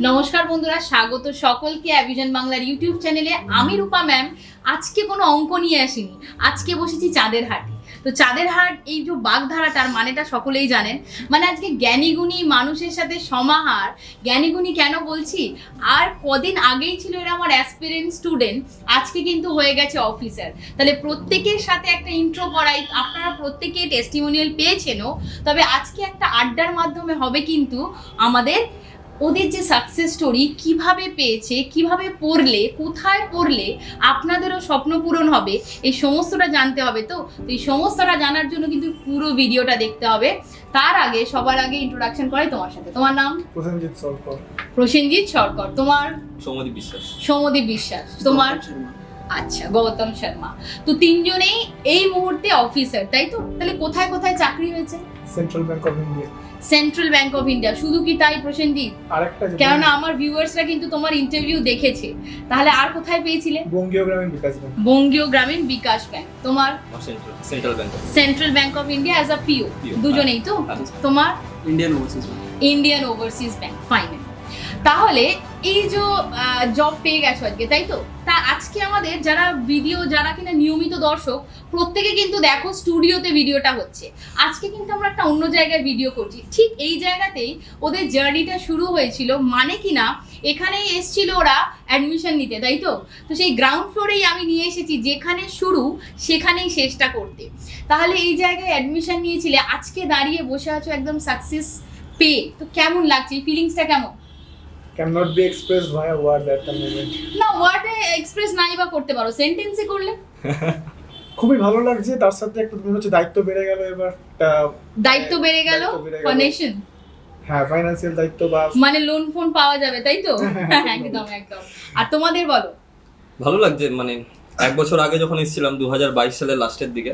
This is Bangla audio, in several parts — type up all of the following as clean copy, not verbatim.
নমস্কার বন্ধুরা, স্বাগত সকলকে অ্যাভিশন বাংলার ইউটিউব চ্যানেলে। আমি রূপা ম্যাম। আজকে কোনো অঙ্ক নিয়ে আসিনি, আজকে বসেছি চাঁদের হাটে। তো চাঁদের হাট এই যে বাগধারাটার মানেটা সকলেই জানেন, মানে আজকে জ্ঞানীগুণী মানুষের সাথে সমাহার। জ্ঞানীগুণী কেন বলছি, আর কদিন আগেই ছিল এরা আমার অ্যাসপিরেন্ট স্টুডেন্ট, আজকে কিন্তু হয়ে গেছে অফিসার। তাহলে প্রত্যেকের সাথে একটা ইন্ট্রো করাই, আপনারা প্রত্যেকে টেস্টিমোনিয়াল পেয়েছেনও, তবে আজকে একটা আড্ডার মাধ্যমে হবে কিন্তু আমাদের ওদের যে সাকসেস স্টোরি, কিভাবে পেয়েছে, কিভাবে পড়লে, কোথায় পড়লে আপনাদেরও স্বপ্ন পূরণ হবে, এই সমস্তটা জানতে হবে। তো এই সমস্তটা জানার জন্য কিন্তু পুরো ভিডিওটা দেখতে হবে। তার আগে সবার আগে ইন্ট্রোডাকশন করাই তোমার সাথে। তোমার নাম? প্রসেনজিৎ সরকার। প্রসেনজিৎ সরকার। তোমার? সৌমদীপ বিশ্বাস। সৌমদীপ বিশ্বাস। তোমার? আচ্ছা, গৌতম শর্মা। তো তিনজনেই এই মুহূর্তে অফিসার, তাই তো? তাহলে কোথায় কোথায় চাকরি হয়েছে? Central Bank of India. Central Bank of India. শুধু কি তাই প্রসেনজিৎ? আরেকটা কেননা আমার ভিউয়ার্সরা কিন্তু তোমার ইন্টারভিউ দেখেছে। তাহলে আর কোথায় পেয়েছিলে? বঙ্গীয় গ্রামীণ বিকাশ ব্যাংক। বঙ্গীয় গ্রামীণ বিকাশ ব্যাংক। তোমার? Central Bank. Central Bank of India as a PO. দুজনেই তো? তোমার? Indian Overseas Bank. Indian Overseas Bank. Final. তাহলে এই যে জব পেয়ে গেছো আজকে, তাই তো? তা আজকে আমাদের যারা ভিডিও, যারা কিনা নিয়মিত দর্শক, প্রত্যেকে কিন্তু দেখো স্টুডিওতে ভিডিওটা হচ্ছে। আজকে কিন্তু আমরা একটা অন্য জায়গায় ভিডিও করছি। ঠিক এই জায়গাতেই ওদের জার্নিটা শুরু হয়েছিল, মানে কিনা এখানেই এসছিল ওরা অ্যাডমিশন নিতে, তাই তো? তো সেই গ্রাউন্ড ফ্লোরেই আমি নিয়ে এসেছি, যেখানে শুরু সেখানেই শেষটা করতে। তাহলে এই জায়গায় অ্যাডমিশন নিয়েছিলে, আজকে দাঁড়িয়ে বসে আছো একদম সাকসেস পেয়ে। তো কেমন লাগছে, এই ফিলিংসটা কেমন? cannot be expressed via words at the moment. না, ওয়ার্ডে এক্সপ্রেস নাই বা করতে পারো, সেন্টেন্সে করলে। খুবই ভালো লাগছে, তার সাথে একটা মনে হচ্ছে দায়িত্ব বেড়ে গেল। এবার দায়িত্ব বেড়ে গেল ফাইন্যান্সিয়াল। হ্যাঁ, ফাইন্যান্সিয়াল দায়িত্ব, বা মানে লোন ফোন পাওয়া যাবে, তাই তো? একদম একদম। আর তোমাদের বলো? ভালো লাগছে, মানে এক বছর আগে যখন এসেছিলাম 2022 সালের লাস্টের দিকে,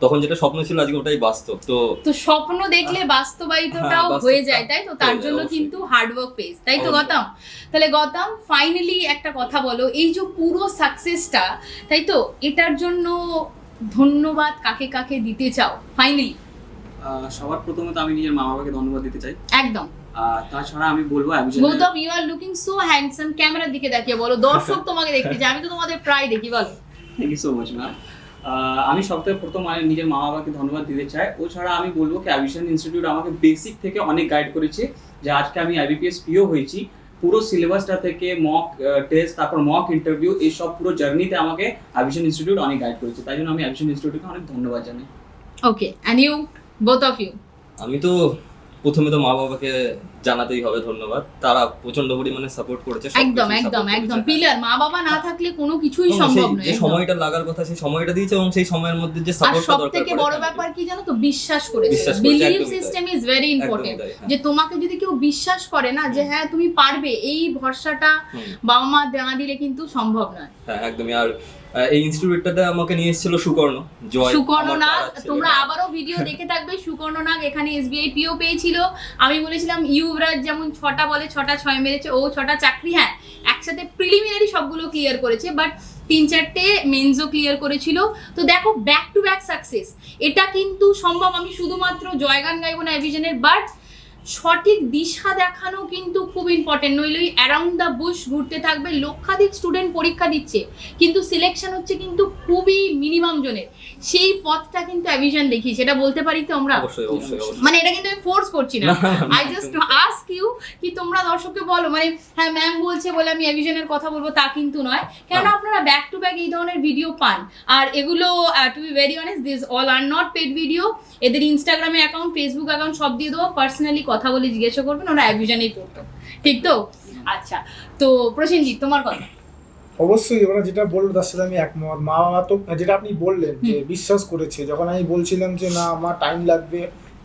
তখন যেটা স্বপ্ন ছিল আজকে ওটাই বাস্তব। তো স্বপ্ন দেখলে বাস্তবায়িতটাও হয়ে যায়, তাই তো? তার জন্য কিন্তু হার্ডওয়ার্ক পেজ, তাই তো গৌতম? তাহলে গৌতম, ফাইনালি একটা কথা বলো, এই যে পুরো সাকসেসটা, তাই তো, এটার জন্য ধন্যবাদ কাকে কাকে দিতে চাও ফাইনালি? সবার প্রথমে তো আমি নিজের মা বাবাকে ধন্যবাদ দিতে চাই। একদম। তাছাড়া আমি বলবো Gautam, you are looking so handsome. ক্যামেরার দিকে দেখিয়ে বলো, দর্শক তোমাকে দেখতে চায়, আমি তো তোমাদের প্রায় দেখি। বলো। Thank you so much ma'am. আমি সবথেকে প্রথম নিজের মা বাবাকে ধন্যবাদ দিতে চাই। ও ছাড়া আমি বলবো কি অ্যাভিশন ইনস্টিটিউট আমাকে বেসিক থেকে অনেক গাইড করেছে, যে আজকে আমি আইবিপিএস পিও হয়েছি। পুরো সিলেবাসটা থেকে মক টেস্ট, তারপর মক ইন্টারভিউ, এই সব পুরো জার্নিতে আমাকে অ্যাভিশন ইনস্টিটিউট অনেক গাইড করেছে। তাই জন্য আমি অ্যাভিশন ইনস্টিটিউটকে অনেক ধন্যবাদ জানাই। Okay, and you, both of you? আমি তো প্রথমে তো মা বাবাকে জানাতেই হবে ধন্যবাদ। তারা প্রচন্ড পরিমাণে সাপোর্ট করেছে। একদম একদম একদম পিলার। মা বাবা না থাকলে কোনো কিছুই সম্ভব নয়। যে সময়টা লাগার কথা সেই সময়টা দিয়েছে, এবং সেই সময়ের মধ্যে যে সাপোর্টটা দরকার। আর সবথেকে বড় ব্যাপার কি জানো তো, বিশ্বাস করেছে। Believe system is very important. যে তোমাকে যদি কেউ বিশ্বাস করে না যে হ্যাঁ তুমি পারবে, এই ভরসাটা বাবা মা দেওয়া দিলে কিন্তু সম্ভব নয়। হ্যাঁ, একদমই। আর এই ইনস্টিটিউটটাতে আমাকে নিয়ে এসেছিল সুকর্ণ জয়। সুকর্ণনাগ, তোমরা আবারও ভিডিও দেখে থাকবে। সুকর্ণনাগ এখানে এসবিআই পিও পেয়েছিল। আমি বলেছিলাম ইউবরাজ যেমন 6টা বলে 6টা 6 মেরেছে, ও 6টা চাকরি, হ্যাঁ একসাথে প্রিলিমিনারি সবগুলো ক্লিয়ার করেছে, বাট 3-4টে মেন্সও ক্লিয়ার করেছিল। তো দেখো, ব্যাক টু ব্যাক সাকসেস, এটা কিন্তু সম্ভব। আমি শুধুমাত্র জয়গান গাইবো না অ্যাভিশনের, বাট সঠিক দিশা দেখানো কিন্তু খুব ইম্পর্টেন্ট। নইলে অ্যারাউন্ড দ্য বুশ ঘুরতে থাকবে। লক্ষাধিক স্টুডেন্ট পরীক্ষা দিচ্ছে, কিন্তু সিলেকশন হচ্ছে কিন্তু খুবই মিনিমাম জনের। সেই পথটা কিন্তু অ্যাভিশন দেখি, সেটা বলতে পারি তো আমরা। মানে এটা কিন্তু আমি ফোর্স করছি না, আই জাস্ট আস্ক ইউ কি তোমরা দর্শককে বলো। মানে হ্যাঁ ম্যাম বলছে বলে আমি অ্যাভিশনের কথা বলবো তা কিন্তু নয়, কেন আপনারা ব্যাক টু ব্যাক এই ধরনের ভিডিও পান। আর এগুলো to be very honest, this all are not paid video. এদের ইনস্টাগ্রামে অ্যাকাউন্ট, ফেসবুক অ্যাকাউন্ট সব দিয়ে দেবো। পার্সোনালি কথা বলে জিজ্ঞাসা করবেন, ওরা অ্যাভিশনেই পড়তো, ঠিক তো? আচ্ছা, তো প্রসেনজিৎ তোমার কথা? অবশ্যই ওরা যেটা বললো তার সাথে আমি একমত। মা বাবা তো যেটা আপনি বললেন যে বিশ্বাস করেছে, যখন আমি বলছিলাম যে না আমার টাইম লাগবে,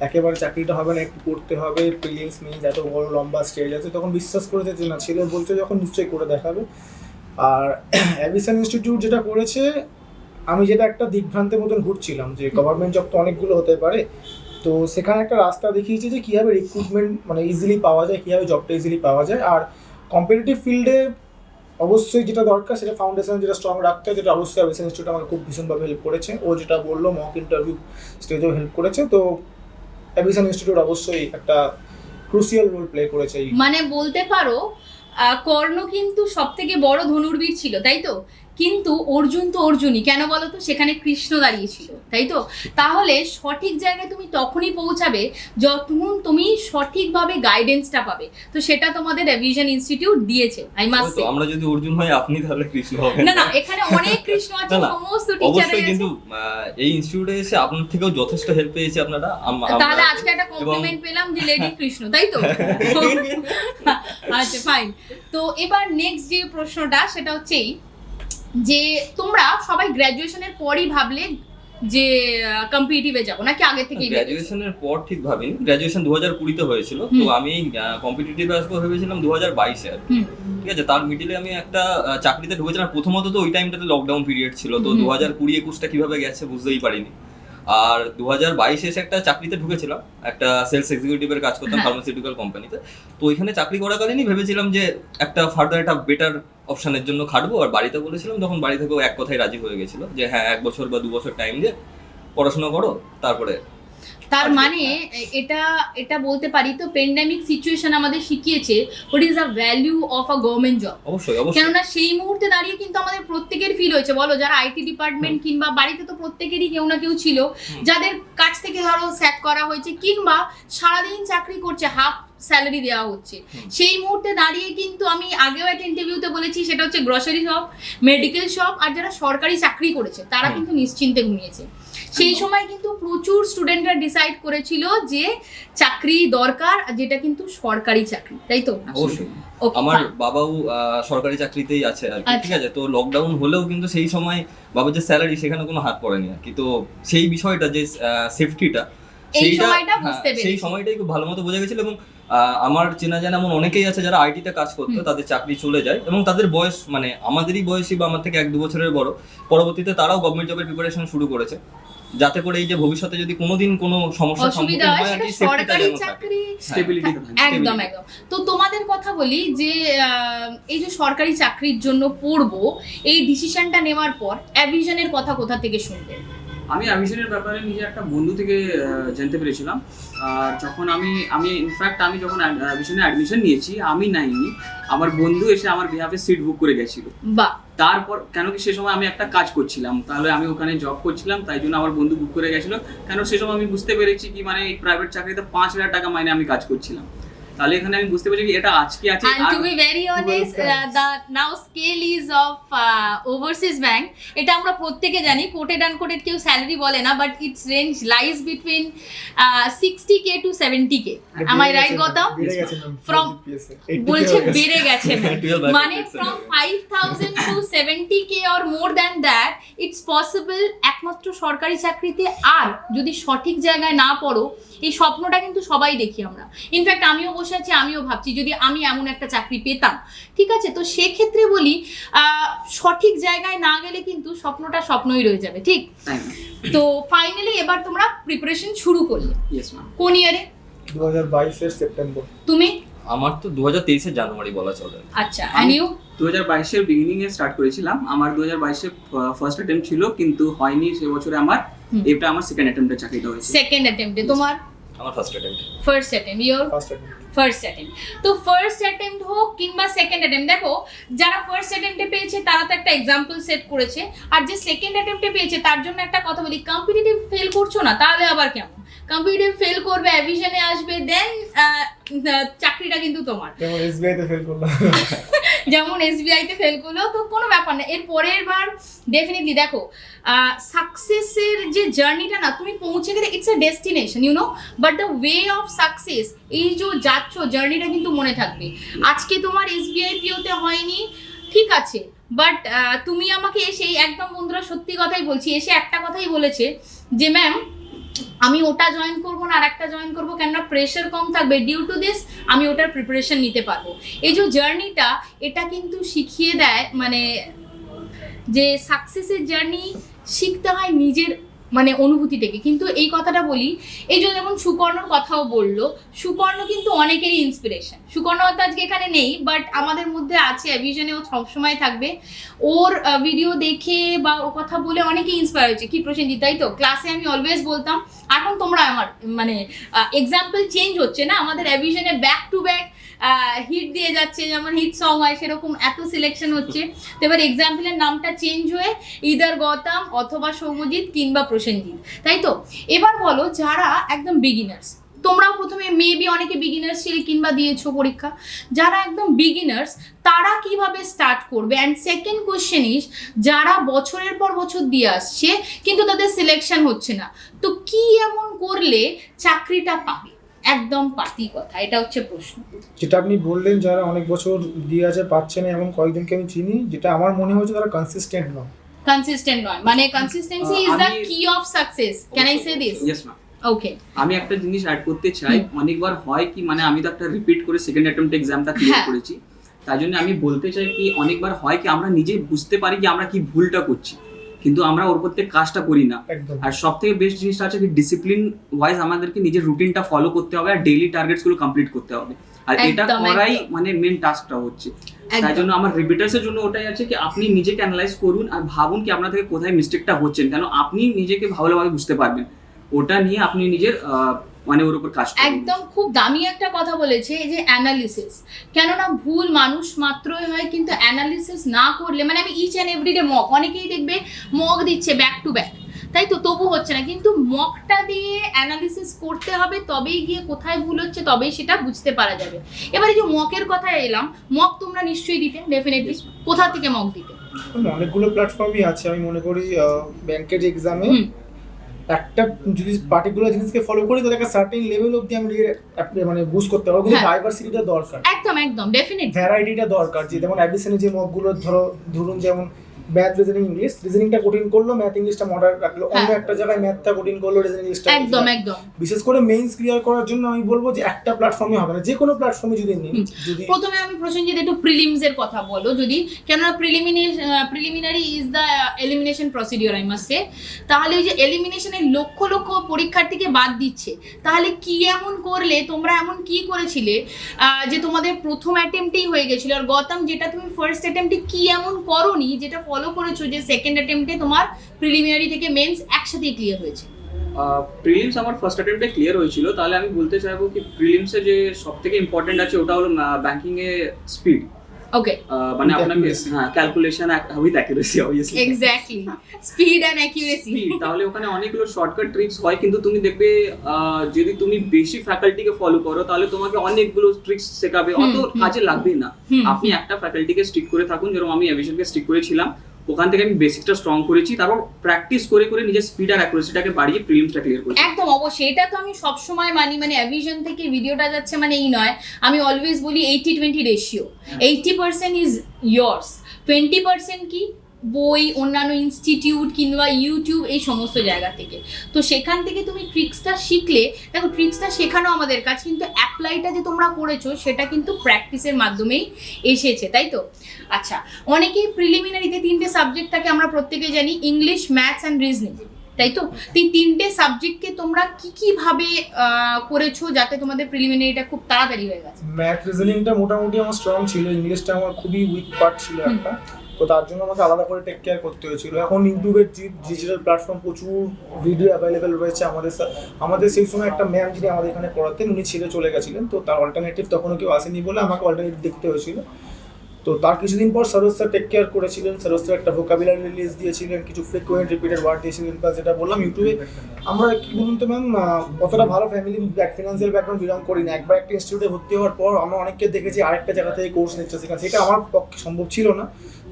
একেবারে চাকরিটা হবে না, একটু পড়তে হবে, প্রিলিমস মেইনস এত বড় লম্বা স্টেজ আছে, তখন বিশ্বাস করেছে যে না ছেলে বলছে যখন নিশ্চয়ই করে দেখাবে। আর অ্যাভিশন ইনস্টিটিউট যেটা করেছে, আমি যেটা একটা দিগ্ভ্রান্তের মতন ঘুরছিলাম যে গভর্নমেন্ট জব তো অনেকগুলো হতে পারে, তো সেখানে একটা রাস্তা দেখিয়েছে যে কীভাবে রিক্রুটমেন্ট মানে ইজিলি পাওয়া যায়, কীভাবে জবটা ইজিলি পাওয়া যায়। আর কম্পিটিটিভ ফিল্ডে অবশ্যই যেটা দরকার সেটা ফাউন্ডেশন যেটা স্ট্রং রাখতে হয়, যেটা অবশ্যই অ্যাভিশন ইনস্টিটিউট আমাকে খুব ভীষণভাবে হেল্প করেছে। ও যেটা বললো মক ইন্টারভিউ স্টেজেও হেল্প করেছে, তো অ্যাভিশন ইনস্টিটিউট অবশ্যই একটা ক্রুশিয়াল রোল প্লে করেছে। মানে বলতে পারো কর্ণ কিন্তু সব থেকে বড় ধনুর্বীর ছিল, তাই তো? কিন্তু অর্জুন তো অর্জুনই, কেন বলো তো? সেখানে কৃষ্ণ দাঁড়িয়েছিল, তাই তো? তাহলে সঠিক জায়গায় তুমি তখনই পৌঁছাবে যখন তুমি সঠিকভাবে গাইডেন্সটা পাবে। তো সেটা তোমাদের এভিশন ইনস্টিটিউট দিয়েছে, আই মাস্ট সে। আমরা যদি অর্জুন হয় আপনি তাহলে কৃষ্ণ হবেন। না না, এখানে অনেক কৃষ্ণ আছে, না, না, সমস্ত টিচার অবশ্যই, আছে। কিন্তু এই ইনস্টিটিউটে এসে আপনার থেকেও যথেষ্ট হেল্প পেয়েছি আপনারা। তাহলে আজকে একটা কমপ্লিমেন্ট পেলাম যে লেডি কৃষ্ণ, তাই তো? আচ্ছা ফাইন। তো এবার নেক্সট যে প্রশ্নটা সেটা হচ্ছে এই, যে তোমরা সবাই গ্র্যাজুয়েশনের পরই ভাবলে যে কম্পিটিটিভে যাবো, নাকি আগে থেকেই ভেবেছো? গ্র্যাজুয়েশনের পর ঠিক ভাবিনি। গ্র্যাজুয়েশন 2020-তে হয়েছিল, তো আমি কম্পিটিটিভে আসবো ভেবেছিলাম 2022-এ আর কি। ঠিক আছে, তার মিডিলে আমি একটা চাকরিতে ঢুকেছিলাম। প্রথমত তো ওই টাইমটাতে লকডাউন পিরিয়ড ছিল, তো 2020-21টা কিভাবে গেছে বুঝতেই পারিনি। আর 2022 এসে একটা চাকরিতে ঢুকেছিলাম, একটা সেলস এক্সিকিউটিভের কাজ করতাম ফার্মাসিউটিক্যাল কোম্পানিতে। তো ওইখানে চাকরি করাকালীনই ভেবেছিলাম যে একটা ফার্দার একটা বেটার অপশনের জন্য খাটবো। আর বাড়িতে বলেছিলাম, তখন বাড়ি থেকেও এক কথায় রাজি হয়ে গেছিল যে হ্যাঁ 1 বছর বা 2 বছর টাইম দিয়ে পড়াশোনা করো, তারপরে। তার মানে এটা বলতে পারি তো, প্যান্ডেমিক সিচুয়েশন আমাদের শিখিয়েছে what is the value of a government job. অবশ্যই অবশ্যই। কেননা সেই মুহূর্তে দাঁড়িয়ে কিন্তু আমাদের প্রত্যেকের ফিল হয়েছে, বলো যারা আইটি ডিপার্টমেন্ট কিংবা বাড়িতে তো প্রত্যেকেরই কেউ না কেউ ছিল যাদের কাছ থেকে ধরো স্যাক করা হয়েছে, কিংবা সারাদিন চাকরি করছে, হাফ স্যালারি দেওয়া হচ্ছে। সেই মুহূর্তে দাঁড়িয়ে কিন্তু আমি আগেও একটা ইন্টারভিউতে বলেছি, সেটা হচ্ছে গ্রসারি শপ, মেডিকেল শপ, আর যারা সরকারি চাকরি করেছে তারা কিন্তু নিশ্চিন্তে ঘুমিয়েছে। সেই সময় কিন্তু প্রচুর স্টুডেন্টরা ডিসাইড করেছিল যে চাকরি দরকার, যেটা কিন্তু সরকারি চাকরি, তাই তো? অবশ্যই। Okay, আমার fine. বাবাও সরকারি চাকরিতেই আছে আর কি। আচ্ছা। ঠিক আছে, তো লকডাউন হলেও কিন্তু সেই সময় বাবার যে স্যালারি সেখানে কোনো হাত পড়েনি আর কি। তো সেই বিষয়টা যে সেফটিটা, এই সময়টা বুঝতে সেই পেরেছি। সময়টাই খুব ভালো মতো বোঝা গেছিল। এবং আমার চেনা জানা এমন অনেকেই আছে যারা আইটিতে কাজ করতো, তাদের চাকরি চলে যায় এবং তাদের বয়স মানে আমাদেরই বয়সী বা আমার থেকে 1-2 বছরের বড়, পরবর্তীতে তারাও গভর্নমেন্ট জবের প্রিপারেশন শুরু করেছে, যাতে করে এই যে ভবিষ্যতে যদি কোনোদিন কোনো সমস্যার অসুবিধা সম্মুখীন হয় হয় আর সেটা কি, সেফটিটা সরকারি যেন থাকে। চাকরি। স্টেবিলিটি একদম একদম। তো তোমাদের কথা বলি যে এই যে সরকারি চাকরির জন্য পড়বো, এই ডিসিশনটা নেওয়ার পর অ্যাভিশনের কথা কোথা থেকে শুনবে? আমি অ্যাভিশনের ব্যাপারে নিজে একটা বন্ধু থেকে জানতে পেরেছিলাম। আর যখন আমি ইনফ্যাক্ট আমি যখন অ্যাভিশনে অ্যাডমিশন নিয়েছি, আমি নাইনি, আমার বন্ধু এসে আমার বিহাফে সিট বুক করে গেছিল। বাহ। তারপর কেন কি সে সময় আমি একটা কাজ করছিলাম, তাহলে আমি ওখানে জব করছিলাম, তাই জন্য আমার বন্ধু বুক করে গেছিল। কেন সে সময় আমি বুঝতে পেরেছি কি মানে এই প্রাইভেট চাকরিতে 5,000 টাকা মাইনে আমি কাজ করছিলাম। তাহলে এখানে আমি বুঝতে পেরেছি কি এটা আজকে আছে। And to be very honest, the now scale is of overseas bank. এটা আমরা প্রত্যেকে জানি, কোটেড অ্যান্ড কোটেড কেউ স্যালারি বলে না, but it's range lies between 60K to 70K. Am I right, Gautam? From বলছে বেড়ে গেছে মানে from 5,000 to 70K or more than that, it's possible একমাত্র সরকারি চাকরিতে। আর যদি সঠিক জায়গায় না পড়ো, এই স্বপ্নটা কিন্তু সবাই দেখি আমরা। ইনফ্যাক্ট আমিও বসে আছি, আমিও ভাবছি যদি আমি এমন একটা চাকরি পেতাম। ঠিক আছে, তো সেক্ষেত্রে বলি সঠিক জায়গায় না গেলে কিন্তু স্বপ্নটা স্বপ্নই রয়ে যাবে। ঠিক। তো ফাইনালি এবার তোমরা প্রিপারেশন শুরু করলে কোন ইয়ারে? 2022-এর সেপ্টেম্বর। তুমি? আমার তো 2023-এর জানুয়ারি বলা চলে। আচ্ছা, and you? 2022-এর বিগিনিং এ স্টার্ট করেছিলাম। আমার 2022-এ ফার্স্ট অ্যাটেম্প্ট ছিল, কিন্তু হয়নি সে বছরে আমার। এটা আমার সেকেন্ড অ্যাটেম্পটে চাকরিটা হয়েছে। সেকেন্ড অ্যাটেম্পটে। তোমার? আমার first attempt. First attempt. Your? First attempt. First attempt. তো ফার্স্ট অ্যাটেম্প্ট হোক কিংবা সেকেন্ড অ্যাটেম্প্ট, দেখো যারা ফার্স্ট অ্যাটেম্প্টে পেয়েছে তারা তো একটা এক্সাম্পল সেট করেছে, আর যে সেকেন্ড অ্যাটেম্প্টে পেয়েছে তার জন্য একটা কথা বলি, কম্পিটিটিভ ফেল করছো না তাহলে আবার কেমন? কম্পিটিটিভ ফেল করবে, অ্যাভিশনে আসবে, দেন চাকরিটা কিন্তু তোমার। যেমন এসবিআইতে ফেল করলাম, যেমন এসবিআইতে ফেল করলো, তো কোনো ব্যাপার না। এর পরের বার ডেফিনেটলি দেখো সাকসেসের যে জার্নিটা না, তুমি পৌঁছে গেলে it's a destination, you know, but the way of success, এই যে যাচ্ছ জার্নিটা কিন্তু মনে থাকবে। আজকে তোমার এসবিআই পিওতে হয়নি, ঠিক আছে, বাট তুমি আমাকে এসে একদম বন্ধুরা সত্যি কথাই বলছি, এসে একটা কথাই বলেছে যে ম্যাম আমি ওটা জয়েন করবো না আর একটা জয়েন করবো, কেননা প্রেশার কম থাকবে, ডিউ টু দিস আমি ওটার প্রিপারেশন নিতে পারবো। এই যে জার্নিটা, এটা কিন্তু শিখিয়ে দেয় মানে যে সাকসেসের জার্নি শিখতে হয় নিজের মানে অনুভূতি থেকে। কিন্তু এই কথাটা বলি, এই যে যেমন সুকর্ণর কথাও বললো, সুকর্ণ কিন্তু অনেকেরই ইন্সপিরেশন। সুকর্ণ হয়তো আজকে এখানে নেই, বাট আমাদের মধ্যে আছে, অ্যাভিশনে ও সবসময় থাকবে। ওর ভিডিও দেখে বা ও কথা বলে অনেকেই ইন্সপায়ার হয়েছে। কি প্রসেনজিৎ, তাই তো? ক্লাসে আমি অলওয়েজ বলতাম, এখন তোমরা আমার মানে এক্সাম্পল চেঞ্জ হচ্ছে না, আমাদের অ্যাভিশনে ব্যাক টু ব্যাক হিট দিয়ে যাচ্ছে, যেমন হিট সং হয় সেরকম এত সিলেকশন হচ্ছে। তো এবার এক্সাম্পলের নামটা চেঞ্জ হয়ে ইদার গৌতম অথবা সৌম্যজিৎ কিংবা প্রসেনজিৎ, তাই তো? এবার বলো যারা একদম বিগিনার্স, তোমরাও প্রথমে মেবি অনেকে বিগিনার্স ছিলে কিংবা দিয়েছো পরীক্ষা, যারা একদম বিগিনার্স তারা কিভাবে স্টার্ট করবে? অ্যান্ড সেকেন্ড কোয়েশ্চেন ইজ, যারা বছরের পর বছর দিয়ে আসছে কিন্তু তাদের সিলেকশন হচ্ছে না, তো কি এমন করলে চাকরিটা পাবে? একদম পাতি কথা, এটা হচ্ছে প্রশ্ন। যেটা আপনি বললেন যারা অনেক বছর দিয়ে আছে পাচ্ছে না, এমন কয়েকজনকে আমি চিনি, যেটা আমার মনে হচ্ছে তারা কনসিস্টেন্ট নয়। কনসিস্টেন্ট নয় মানে কনসিস্টেন্সি ইজ দ্য আমি- key of success, can I say this? Yes ma'am. Okay, আমি একটা জিনিস অ্যাড করতে চাই, অনেকবার হয় কি মানে আমি তো একটা রিপিট করে সেকেন্ড অ্যাটেম্পট এক্সামটা ক্লিয়ার হ্যাঁ। করেছি, তাই জন্য আমি বলতে চাই কি অনেকবার হয় কি আমরা নিজে বুঝতে পারি কি আমরা কি ভুলটা করছি, কিন্তু আমরা ওর প্রত্যেক কাজটা করি না। একদম। আর সব থেকে বেস্ট জিনিসটা আছে কি ডিসিপ্লিন ওয়াইজ আমাদেরকে নিজের রুটিনটা ফলো করতে হবে আর ডেইলি টার্গেটস গুলো কমপ্লিট করতে হবে, আর এটা একদম, করাই একদম। মানে মেন টাস্কটা হচ্ছে। তাই একদম। জন্য আমার রিপিটার্সের জন্য ওটাই আছে কি আপনি নিজেকে অ্যানালাইজ করুন আর ভাবুন কি আপনার থেকে কোথায় মিস্টেকটা হচ্ছেন, কেন আপনি নিজেকে ভালোভাবে বুঝতে পারবেন, ওটা নিয়ে আপনি নিজের মানে ওর উপর কাজ করুন। একদম খুব দামি একটা কথা বলেছে, এই যে অ্যানালিসিস। কেননা ভুল মানুষ মাত্রই হয়, কিন্তু অ্যানালিসিস না করলে, মানে আমি ইচ অ্যান্ড এভরিডে মক, অনেকেই দেখবে মক দিচ্ছে ব্যাক টু ব্যাক, তাই তো, তবু হচ্ছে না, কিন্তু মকটা দিয়ে অ্যানালিসিস করতে হবে, তবেই গিয়ে কোথায় ভুল হচ্ছে তবেই সেটা বুঝতে পারা যাবে। এবারে যে মকের কথায় এলাম, মক তোমরা নিশ্চয়ই দিতে, ডেফিনেটলি। কোথা থেকে মক দিতে? অনেকগুলো প্ল্যাটফর্মই আছে, আমি মনে করি ব্যাংকের এক্সামে একটা যদি পার্টিকুলার জিনিসকে ফলো করি তাহলে একটা সার্টেন লেভেল অবধি আমি মানে বুঝ করতে পারবো, কিন্তু হ্যাঁ। ডাইভার্সিটিটা দরকার, একদম একদম ডেফিনেটলি। ভ্যারাইটিটা দরকার। যে যেমন অ্যাডিশনে যে মকগুলো ধরুন যেমন ম্যাথ, রিজনিং, ইংলিশ, রিজনিংটা কঠিন করলো, ম্যাথ ইংলিশটা মডারেট রাখলো, অন্য একটা জায়গায় ম্যাথটা কঠিন করলো, রিজনিং ইংলিশটা একদম একদম। বিশেষ করে মেইনস ক্লিয়ার করার জন্য আমি বলবো যে একটা প্ল্যাটফর্মে হবে না, যে কোনো প্ল্যাটফর্মে যদি নিন। যদি প্রথমে আমি প্রসেনজিৎ একটু প্রিলিমস এর কথা বলো যদি, কেননা preliminary is the elimination procedure I must say. তাহলে ওই যে এলিমিনেশনের লক্ষ লক্ষ পরীক্ষার্থীকে বাদ দিচ্ছে, তাহলে কি এমন করলে, তোমরা এমন কি করেছিলে যে তোমাদের প্রথম অ্যাটেম্পটেই হয়ে গেছিল? আর গৌতম, যেটা তুমি ফার্স্ট অ্যাটেম্পটে কি এমন করোনি যেটা ফলো করেছো যে সেকেন্ড অ্যাটেম্পটে তোমার প্রিলিমিনারি থেকে মেন্স একসাথেই ক্লিয়ার হয়েছে? প্রিলিমস আমার ফার্স্ট অ্যাটেম্পটে ক্লিয়ার হয়েছিল, তাহলে আমি বলতে চাইবো কি প্রিলিমসে যে সবথেকে ইম্পর্টেন্ট আছে ওটা হলো ব্যাংকিং এ স্পিড। ওকে, মানে With আপনাকে accuracy. হ্যাঁ calculation with accuracy obviously exactly, speed and accuracy. তাহলে ওখানে অনেকগুলো শর্টকাট ট্রিক্স হয়, কিন্তু তুমি দেখবে যদি তুমি বেশি ফ্যাকাল্টিকে ফলো করো তাহলে তোমাকে অনেকগুলো ট্রিক্স শেখাবে, অত কাজে লাগবে না। আপনি একটা ফ্যাকাল্টিকে স্টিক করে থাকুন, যেরকম আমি এভিয়েশনকে স্টিক করেছিলাম, ওখান থেকে আমি বেসিকটা স্ট্রং করেছি, তারপর প্র্যাকটিস করে করে নিজের স্পিড আর অ্যাকুরেসিটাকে বাড়িয়ে প্রিলিমসটা ক্লিয়ার করেছি। একদম অবশ্যই, এটা তো আমি সবসময় মানি, মানে অ্যাভিশন থেকে ভিডিওটা যাচ্ছে মানে এই নয়, আমি অলওয়েজ বলি 80-20 রেশিও। 80% ইজ ইয়ার্স, 20% কি বই, অন্যান্য ইনস্টিটিউট কিংবা ইউটিউব, এই সমস্ত জায়গা থেকে। তো সেখান থেকে তুমি ট্রিক্সটা শিখলে, দেখো ট্রিক্সটা শেখানো আমাদের কাজ, কিন্তু অ্যাপ্লাইটা যে তোমরা করেছো সেটা কিন্তু প্র্যাকটিসের মাধ্যমেই এসেছে, তাই তো? আচ্ছা, অনেকেই প্রিলিমিনারিতে 3টে সাবজেক্ট থাকে, আমরা প্রত্যেকে জানি, ইংলিশ, ম্যাথস অ্যান্ড রিজনিং, তাই তো? এই 3টে সাবজেক্টকে তোমরা কি ভাবে করেছো যাতে তোমাদের প্রিলিমিনারিটা খুব তাড়াতাড়ি হয়ে গেছে? ম্যাথ রিজনিংটা মোটামুটি আমার স্ট্রং ছিল, ইংলিশটা আমার খুবই উইক পার্ট ছিল একটা, তো তার জন্য আমাকে আলাদা করে টেক কেয়ার করতে হয়েছিল। এখন ইউটিউবের ডিজিটাল প্ল্যাটফর্ম প্রচুর ভিডিও অ্যাভেলেবেল রয়েছে। আমাদের সেই সময় একটা ম্যাম যিনি আমাদের এখানে পড়াতেন, উনি ছেড়ে চলে গেছিলেন, তো তার অল্টারনেটিভ তখনও কেউ আসেনি বলে আমাকে অল্টারনেটিভ দেখতে হয়েছিল। তো তার কিছুদিন পর সরোজ স্যার টেক কেয়ার করেছিলেন, সরোজ স্যার একটা ভোকাবুলারি রিলিজ দিয়েছিলেন, কিছু ফ্রিকোয়েন্ট রিপিটেড ওয়ার্ড দিয়েছিলেন, প্লাস যেটা বললাম ইউটিউবে আমরা কি বলুন তো ম্যাম, অতটা ভালো ফ্যামিলি ফিনান্সিয়াল ব্যাকগ্রাউন্ড বিলং করি না। একবার একটা ইনস্টিটিউটে ভর্তি হওয়ার পর আমরা অনেককে দেখেছি আরেকটা জায়গা থেকে কোর্স নিচ্ছে, সেখানে সেটা আমার পক্ষে সম্ভব ছিল না।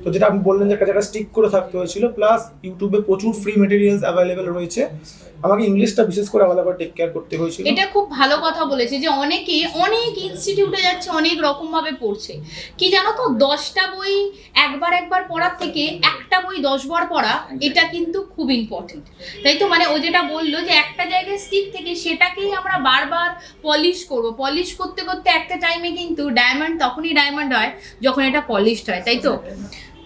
তো যেটা আপনি বললেন যে একটা জায়গায় স্টিক করে থাকতে হয়েছিল, প্লাস ইউটিউবে প্রচুর ফ্রি মেটেরিয়ালস অ্যাভেলেবেল রয়েছে, আমাকে ইংলিশটা বিশেষ করে আলাদা করে টেক কেয়ার করতে হয়েছিল। এটা খুব ভালো কথা বলেছে যে অনেকে অনেক ইনস্টিটিউটে যাচ্ছে, অনেক রকম ভাবে পড়ছে। কি জানো তো, 10টা বই একবার পড়ার থেকে একটা বই 10 বার পড়া, এটা কিন্তু খুব ইম্পর্টেন্ট, তাই তো? মানে ও যেটা বললো যে একটা জায়গায় স্টিক থেকে সেটাকেই আমরা বারবার পলিশ করব, পলিশ করতে করতে একটা টাইমে কিন্তু ডায়মন্ড তখনই ডায়মন্ড হয় যখন এটা পলিশড হয়, তাই তো?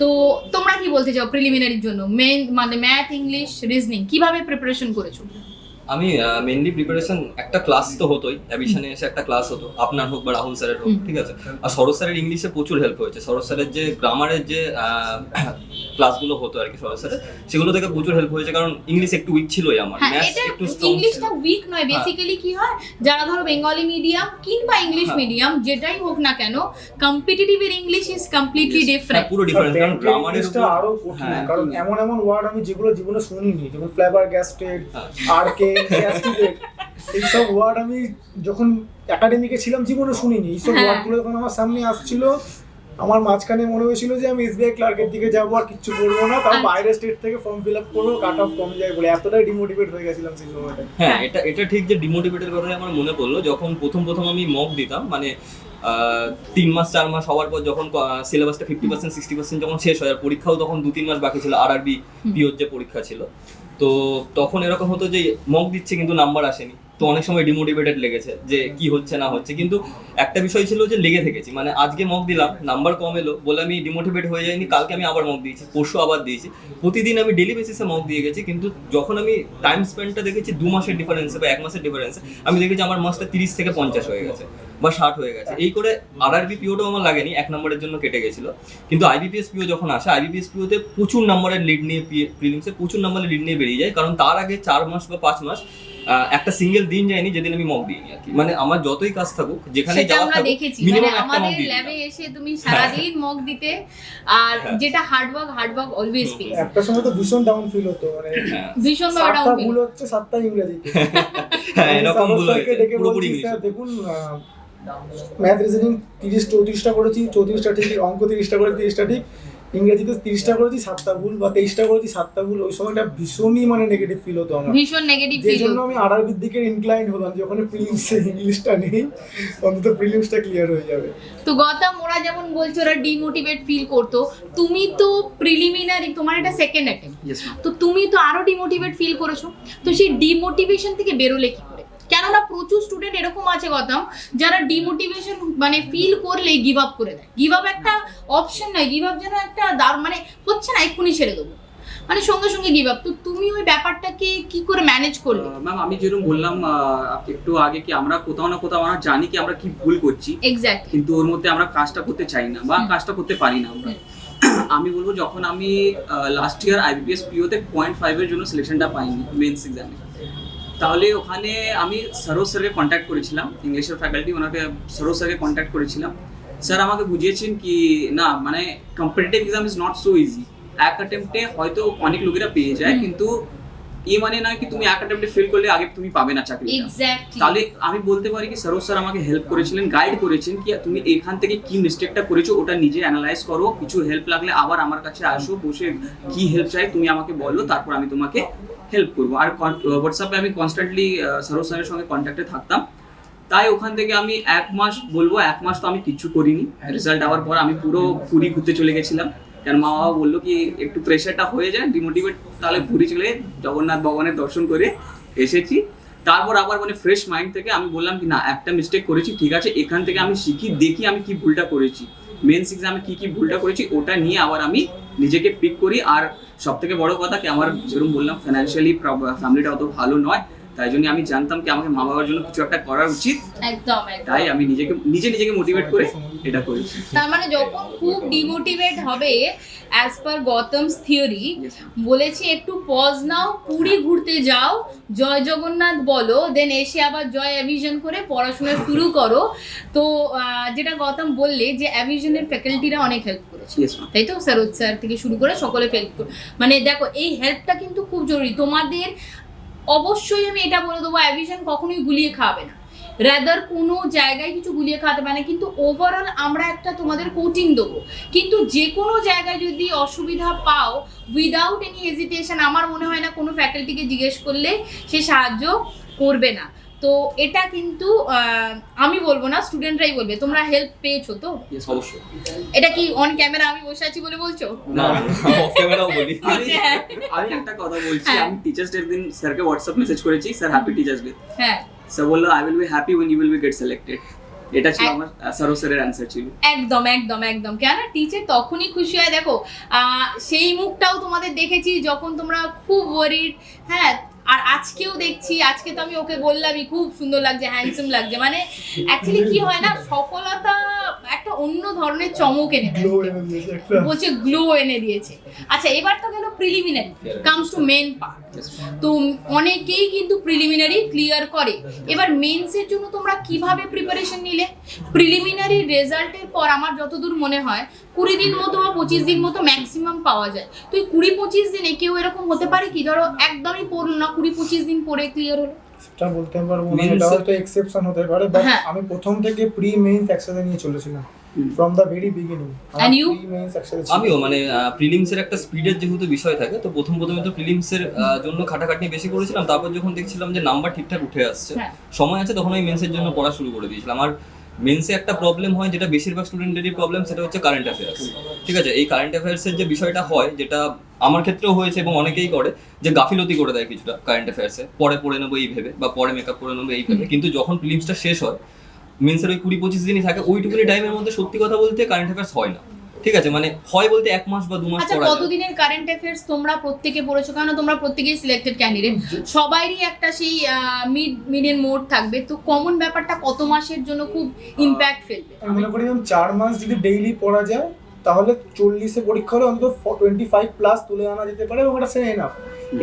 তো তোমরা কি বলতে চাও প্রিলিমিনারির জন্য মেন, মানে ম্যাথ, ইংলিশ, রিজনিং কিভাবে প্রিপারেশন করেছো? আমি মেনলি প্রিপারেশন একটা ক্লাস তো হতোই, অ্যাবিশনে এসে একটা ক্লাস হতো, আপনার হোক বা রাহুল স্যারের হোক, ঠিক আছে। আর সরোজ স্যারের ইংলিশে প্রচুর হেল্প হয়েছে, সরোজ স্যারের যে গ্রামারের যে ক্লাসগুলো হতো আর কি সরোজ স্যারের, সেগুলো থেকে প্রচুর হেল্প হয়েছে, কারণ ইংলিশ একটু উইক ছিলই আমার, হ্যাঁ, ম্যাথস এটা একটু স্ট্রং ছিল। ইংলিশটা উইক নয়, বেসিক্যালি কি হয় যারা ধরো বেঙ্গলি মিডিয়াম কিংবা ইংলিশ মিডিয়াম যেটাই হোক না কেন, কম্পিটিটিভ এর ইংলিশ ইজ কমপ্লিটলি ডিফারেন্ট। পুরো ডিফারেন্স, কারণ গ্রামারের ইংলিশটা আরো কঠিন, হ্যাঁ, কারণ এমন এমন ওয়ার্ড আমি যেগুলো জীবনে শুনিনি, যেমন ফ্লেভার গ্যাস্টেড, আরকে গ্যাস্টিকেট, এইসব ওয়ার্ড আমি যখন একাডেমিকে ছিলাম জীবনে শুনিনি। এইসব হ্যাঁ। ওয়ার্ডগুলো যখন আমার সামনে আসছিল, আমার মাঝখানে মনে হয়েছিল যে আমি এসবিআই ক্লার্কের দিকে যাবো আর কিচ্ছু করবো না, তাও বাইরের স্টেট থেকে ফর্ম ফিল আপ করবো, কাট অফ কমে যায় বলে এতটাই ডিমোটিভেট হয়ে গেছিলাম সেই সময়টা। হ্যাঁ, এটা ঠিক যে ডিমোটিভেটের কথাই আমার মনে পড়লো, যখন প্রথম আমি মক দিতাম, মানে 3 মাস 4 মাস হওয়ার পর যখন সিলেবাসটা 50% 60% যখন শেষ হয়, আর পরীক্ষাও তখন 2-3 মাস বাকি ছিল, আরআরবি পিওর যে পরীক্ষা ছিল, তো তখন এরকম হতো যে মক দিচ্ছে কিন্তু নাম্বার আসেনি, তো অনেক সময় ডিমোটিভেটেড লেগেছে যে কি হচ্ছে না হচ্ছে। কিন্তু একটা বিষয় ছিল যে লেগে থেকেছি, মানে আজকে মক দিলাম, নাম্বার কম এলো বলে আমি ডিমোটিভেট হয়ে যাইনি, কালকে আমি আবার মক দিয়েছি, পরশু আবার দিয়েছি, প্রতিদিন আমি ডেলি বেসিসে মক দিয়ে গেছি। কিন্তু যখন আমি টাইম স্পেন্ডটা দেখেছি 2 মাসের ডিফারেন্সে বা 1 মাসের ডিফারেন্সে, আমি দেখেছি আমার মাসটা 30 থেকে 50 হয়ে গেছে বা 60 হয়ে গেছে। এই করে আরআরবি পিওটাও আমার লাগেনি, 1 নম্বরের জন্য কেটে গেছিল। কিন্তু আইবিপিএস পিও যখন আসে, আইবিপিএস পিওতে প্রচুর নাম্বারের লিড নিয়ে, প্রিলিমসে প্রচুর নাম্বারের লিড নিয়ে বেরিয়ে যায়, কারণ তার আগে 4 মাস বা 5 মাস একটা সিঙ্গেল দিন যায়নি যেদিন আমি মক দিইনি আর কি। মানে আমার যতই কাজ থাকুক, যেখানেই সেটা যাওয়া আমরা থাকুক, দেখেছি, মানে মিনিমাম একটা মক আমাদের দিই। ল্যাবে এসে তুমি সারাদিন মক দিতে, আর যেটা হার্ড ওয়ার্ক অলওয়েজ পেজ। একটা সময় তো ভীষণ ডাউন ফিল হতো, মানে ভীষণ ভাবে 7টা ডাউন ভুল হচ্ছে, 7টা ইংরেজিতে। হ্যাঁ, এরকম আমি ভুল স্যারকে হয়েছে, ডেকে পুরোপুরি বলছি, ইংলিশ। স্যার দেখুন ম্যাথ রিজনিং 34টা করেছি, 34টা ঠিক, অঙ্ক 30টা করে 30টা ঠিক, ইংরেজিতে 30টা করেছি 7টা ভুল, বা 23টা করেছি 7টা ভুল। ওই সময়টা ভীষণই মানে নেগেটিভ ফিল হতো আমার, ভীষণ নেগেটিভ যে ফিল। জন্য আমি আরআরবির দিকে ইনক্লাইন্ড হলাম, যে ওখানে প্রিলিমসে ইংলিশটা নেই, অন্তত প্রিলিমসটা ক্লিয়ার হয়ে যাবে। তো গৌতম, ওরা যেমন বলছে ওরা ডিমোটিভেট ফিল করতো, তুমি তো প্রিলিমিনারি, তোমার এটা সেকেন্ড অ্যাটেম্প, Yes, ma'am. তো তুমি তো আরো ডিমোটিভেট ফিল করেছো, তো সেই ডিমোটিভেশন থেকে বেরোলে কি করে? কেননা প্রচুর স্টুডেন্ট এরকম আছে গৌতম, যারা ডিমোটিভেশন মানে ফিল করলে গিভ আপ করে দেয়। গিভ আপ একটা অপশন নয়, গিভ আপ যেন একটা মানে হচ্ছে না এক্ষুনি ছেড়ে দেবো, মানে সঙ্গে সঙ্গে গিভ আপ। তো তুমি ওই ব্যাপারটাকে কি করে ম্যানেজ করলে? ম্যাম, আমি যেরকম বললাম একটু আগে, কি আমরা কোথাও না কোথাও আমরা জানি কি আমরা কি ভুল করছি, এক্স্যাক্টলি। কিন্তু ওর মধ্যে আমরা কাজটা করতে চাই না বা কাজটা করতে পারি না আমরা। আমি বলবো, যখন আমি লাস্ট ইয়ার আইবিপিএস পিওতে 0.5 এর জন্য সিলেকশনটা পাইনি মেন্স এক্সামে, তাহলে ওখানে আমি সরোজ স্যারকে কন্ট্যাক্ট করেছিলাম, ইংলিশের ফ্যাকাল্টি, ওনাকে সরোজ স্যারকে কন্ট্যাক্ট করেছিলাম। স্যার আমাকে বুঝিয়েছেন কি না, মানে competitive exam is not so easy. এক অ্যাটেম্পটে হয়তো অনেক লোকেরা পেয়ে যায়, কিন্তু এই মানে নয় কি তুমি এক অ্যাটেম্পটে ফেল করলে আগে তুমি পাবে না চাকরি। এক্স্যাক্টলি। তাহলে আমি বলতে পারি কি সরোজ স্যার আমাকে হেল্প করেছিলেন, গাইড করেছেন কি তুমি এখান থেকে কি মিস্টেকটা করেছো ওটা নিজে অ্যানালাইজ করো, কিছু হেল্প লাগলে আবার আমার কাছে আসো, বসে কি হেল্প চাই তুমি আমাকে বলো, তারপর আমি তোমাকে হেল্প করবো। আর হোয়াটসঅ্যাপে আমি কনস্ট্যান্টলি সরোজ স্যারের সঙ্গে কন্ট্যাক্টে থাকতাম। তাই ওখান থেকে আমি 1 মাস বলবো, 1 মাস তো আমি কিচ্ছু করিনি। রেজাল্ট আওয়ার পর আমি পুরো পুরী ঘুরতে চলে গেছিলাম, কারণ মা বাবা বললো কি একটু প্রেশারটা হয়ে যায়, ডিমোটিভেট, তাহলে পুরী চলে জগন্নাথ ভগবানের দর্শন করে এসেছি। তারপর আবার মানে ফ্রেশ মাইন্ড থেকে আমি বললাম কি না, একটা মিস্টেক করেছি, ঠিক আছে, এখান থেকে আমি শিখি, দেখি আমি কি ভুলটা করেছি, মেন্স এক্সামে কি ভুলটা করেছি, ওটা নিয়ে আবার আমি নিজেকে পিক করি। আর সব থেকে বড় কথা কি, আমার যেরকম বললাম ফিনান্সিয়ালি ফ্যামিলিটা অত ভালো নয়, তাই জন্য আমি জানতাম কি আমাকে মা বাবার জন্য কিছু একটা করা উচিত, একদম তাই আমি নিজেকে মোটিভেট করে এটা করেছি। তার মানে যখন খুব ডিমোটিভেট হবে, অ্যাজ পার গৌতমস থিওরি, Yes, বলেছি একটু পজ নাও, পুরী ঘুরতে যাও, জয় জগন্নাথ বলো, দেন এসে আবার জয় অ্যাভিশন করে পড়াশোনা শুরু করো। তো যেটা গৌতম বললে যে অ্যাভিশনের ফ্যাকাল্টিরা অনেক হেল্প করেছে, Yes, ma'am. তাই তো? সরোজ স্যার থেকে শুরু করে সকলে হেল্প করে, মানে দেখো এই হেল্পটা কিন্তু খুব জরুরি তোমাদের। অবশ্যই আমি এটা বলে দেবো, অ্যাভিশন কখনোই গুলিয়ে খাওয়াবে না, রাদার কোনো জায়গায় কিছু গুলিয়ে খাওয়াতে পারে না, কিন্তু ওভারঅল আমরা একটা তোমাদের কোচিং দেবো। কিন্তু যে কোনো জায়গায় যদি অসুবিধা পাও, উইদাউট এনি হেজিটেশন, আমার মনে হয় না কোনো ফ্যাকাল্টিকে জিজ্ঞেস করলে সে সাহায্য করবে না। তো এটা কিন্তু আমি বলবো না, স্টুডেন্টরাই বলবে। তোমরা হেল্প পেয়েছো তো? Yes, অবশ্যই। এটা কি অন ক্যামেরা আমি বসে আছি বলে বলছো? না, অফ ক্যামেরাও বলি। আমি একটা কথা বলছি, হ্যাঁ। আমি টিচার্স ডে দিন স্যারকে হোয়াটসঅ্যাপ মেসেজ করেছি, স্যার হ্যাপি টিচার্স ডে। হ্যাঁ, স্যার বললো I will be happy when you will be get selected। এটা ছিল আমার সরোজ স্যারের অ্যান্সার ছিল। একদম একদম একদম। কেন টিচার তখনই খুশি হয়, দেখো সেই মুখটাও তোমাদের দেখেছি যখন তোমরা খুব ওয়ারিড। হ্যাঁ, আর আজকেও দেখছি, আজকে তো আমি ওকে বললামই খুব সুন্দর লাগছে, হ্যান্ডসাম লাগছে, মানে অ্যাকচুয়ালি কি হয় না, সফলতা একটা অন্য ধরনের চমক এনে দেয়, গ্লো এনে দিয়েছে একটা। বলছে গ্লো এনে দিয়েছে। আচ্ছা এবার তো গেল preliminary, comes to main part. তো অনেকেই কিন্তু প্রিলিমিনারি ক্লিয়ার করে, এবার মেন্সের জন্য তোমরা কিভাবে প্রিপারেশন নিলে? প্রিলিমিনারি রেজাল্টের পর আমার যতদূর মনে হয় 20 দিন মতো বা 25 দিন মতো ম্যাক্সিমাম পাওয়া যায়। তো এই 20-25 দিনে কেউ এরকম হতে পারে কি, ধরো একদমই পড়লো না, 20-25 দিন পরে ক্লিয়ার হলো? সেটা বলতে পারবো না, Means- এটা হয়তো এক্সেপশন হতে পারে, বাট হ্যাঁ। আমি প্রথম থেকে প্রি মেইনস একসাথে নিয়ে চলেছিলাম from the very beginning. And you? Pre mains একসাথে ছিল। আমিও মানে প্রিলিমস এর একটা স্পিডের যেহেতু বিষয় থাকে, তো প্রথমে তো প্রিলিমস এর জন্য খাটাখাটনি বেশি করেছিলাম, তারপর যখন দেখছিলাম যে নাম্বার ঠিকঠাক উঠে আসছে, হ্যাঁ। সময় আছে, তখন আমি মেন্সের জন্য পড়া শুরু করে দিয়েছিলাম। আর মেন্সে একটা প্রবলেম হয় যেটা বেশিরভাগ স্টুডেন্টেরই প্রবলেম, সেটা হচ্ছে কারেন্ট অ্যাফেয়ার্স। ঠিক আছে, এই কারেন্ট অ্যাফেয়ার্সের যে বিষয়টা হয়, যেটা আমার ক্ষেত্রেও হয়েছে এবং অনেকেই করে, যে গাফিলতি করে দেয় কিছুটা কারেন্ট অ্যাফেয়ার্সে, পরে পড়ে নেবো এই ভেবে বা পরে মেকআপ করে নেবো এই ভেবে, কিন্তু যখন প্রিলিমসটা শেষ হয়, মেন্সের ওই 20-25 দিনই থাকে, ওইটুকুনি টাইমের মধ্যে সত্যি কথা বলতে কারেন্ট অ্যাফেয়ার্স হয় না। ঠিক আছে, মানে হয় বলতে 1 মাস বা 2 মাস আচ্ছা পড়া যায়। কতদিনের কারেন্ট অ্যাফেয়ার্স তোমরা প্রত্যেকে পড়েছো? কারণ তোমরা প্রত্যেকেই সিলেক্টেড ক্যান্ডিডেট, সবারই একটা সেই মিডিয়ান মোড থাকবে, তো কমন ব্যাপারটা কত মাসের জন্য খুব ইমপ্যাক্ট ফেলবে? আমি মনে করি 4 মাস যদি ডেইলি পড়া যায় তাহলে 40-এ পরীক্ষা হলে অন্তত 25 প্লাস তুলে আনা যেতে পারে, এবং এটা সে এনাফ।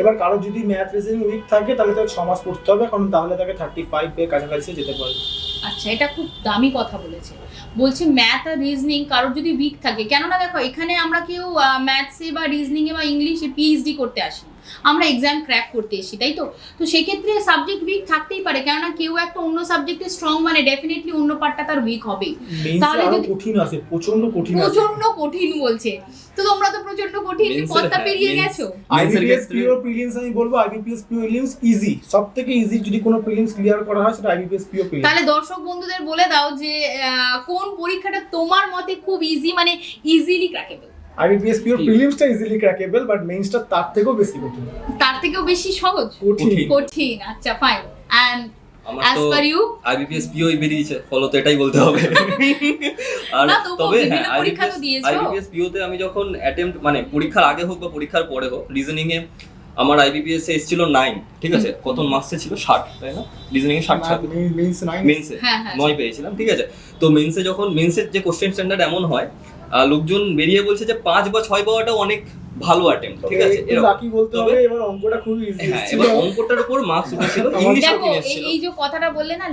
এবার কারো যদি ম্যাথ রিজনিং উইক থাকে তাহলে তাকে 6 মাস পড়তে হবে, কারণ তাহলে তাকে 35 এর কাছাকাছি যেতে পারবে। আচ্ছা এটা খুব দামি কথা বলেছে, বলছে ম্যাথ আর রিজনিং কারোর যদি উইক থাকে, কেননা দেখো এখানে আমরা কেউ ম্যাথসে বা রিজনিংয়ে বা ইংলিশে পিএইচডি করতে আসি, আমরা এক্সাম ক্র্যাক করতে এসি, তাই তো? তো সেক্ষেত্রে সাবজেক্ট উইক থাকতেই পারে, কেননা কেউ একটা অন্য সাবজেক্টে স্ট্রং, মানে ডেফিনেটলি অন্য পার্টটা তার উইক হবেই। মেইনস তাহলে আরো যদি- কঠিন আছে, প্রচন্ড কঠিন আছে। প্রচন্ড কঠিন বলছে, তো তোমরা তো প্রচন্ড কঠিন Mains এর, পথটা হ্যাঁ, পেরিয়ে mains- গেছো। মেন্সের আইবিপিএস ক্ষেত্রে পিও প্রিলিমস আমি বলবো আইবিপিএস পিও প্রিলিমস ইজি, সবথেকে ইজি যদি কোনো প্রিলিমস ক্লিয়ার করা হয় সেটা আইবিপিএস পিও প্রিলিমস। তাহলে দর্শক বন্ধুদের বলে দাও যে কোন পরীক্ষাটা তোমার মতে খুব ইজি, মানে ইজিলি ক্র্যাকেবল? আইবিপিএস পিও প্রিলিমসটা ইজিলি ক্র্যাকেবল, বাট মেইনসটা তার থেকেও বেশি কঠিন। তার থেকেও বেশি সহজ? কঠিন। কঠিন, আচ্ছা ফাইন। এন্ড আমার অ্যাজ তো পার ইউ? আইবিপিএস পিওই বেরিয়েছে, ফলো তো এটাই বলতে হবে। আর না, তবুও তবে হ্যাঁ, বিভিন্ন পরীক্ষা তো দিয়েছো। আইবিপিএস পিওতে আমি যখন অ্যাটেম্প্ট, মানে পরীক্ষার আগে হোক বা পরীক্ষার পরে হোক, রিজনিং এ আমার আইবিপিএস এ এসেছিল 9, ঠিক আছে, কত মার্কসে ছিল 60, তাই না? রিজনিং এ 60 মেইনস 9 মেন্সে হ্যাঁ, হ্যাঁ। 9 পেয়েছিলাম, ঠিক আছে। তো মেন্সে যখন, মেন্সের যে কোশ্চেন স্ট্যান্ডার্ড এমন হয়, লোকজন বেরিয়ে বলছে যে 5 বা 6 পাওয়াটা অনেক ভালো অ্যাটেম্প্ট, ঠিক আছে, একটু লাকি বলতে তবে- হবে, এবার অঙ্কটা খুবই ইজি হ্যাঁ, ছিল। এবার অঙ্কটার উপর মার্কস উঠেছিল, ইংলিশে দেখো এসেছিল। এই যে কথাটা বললে না,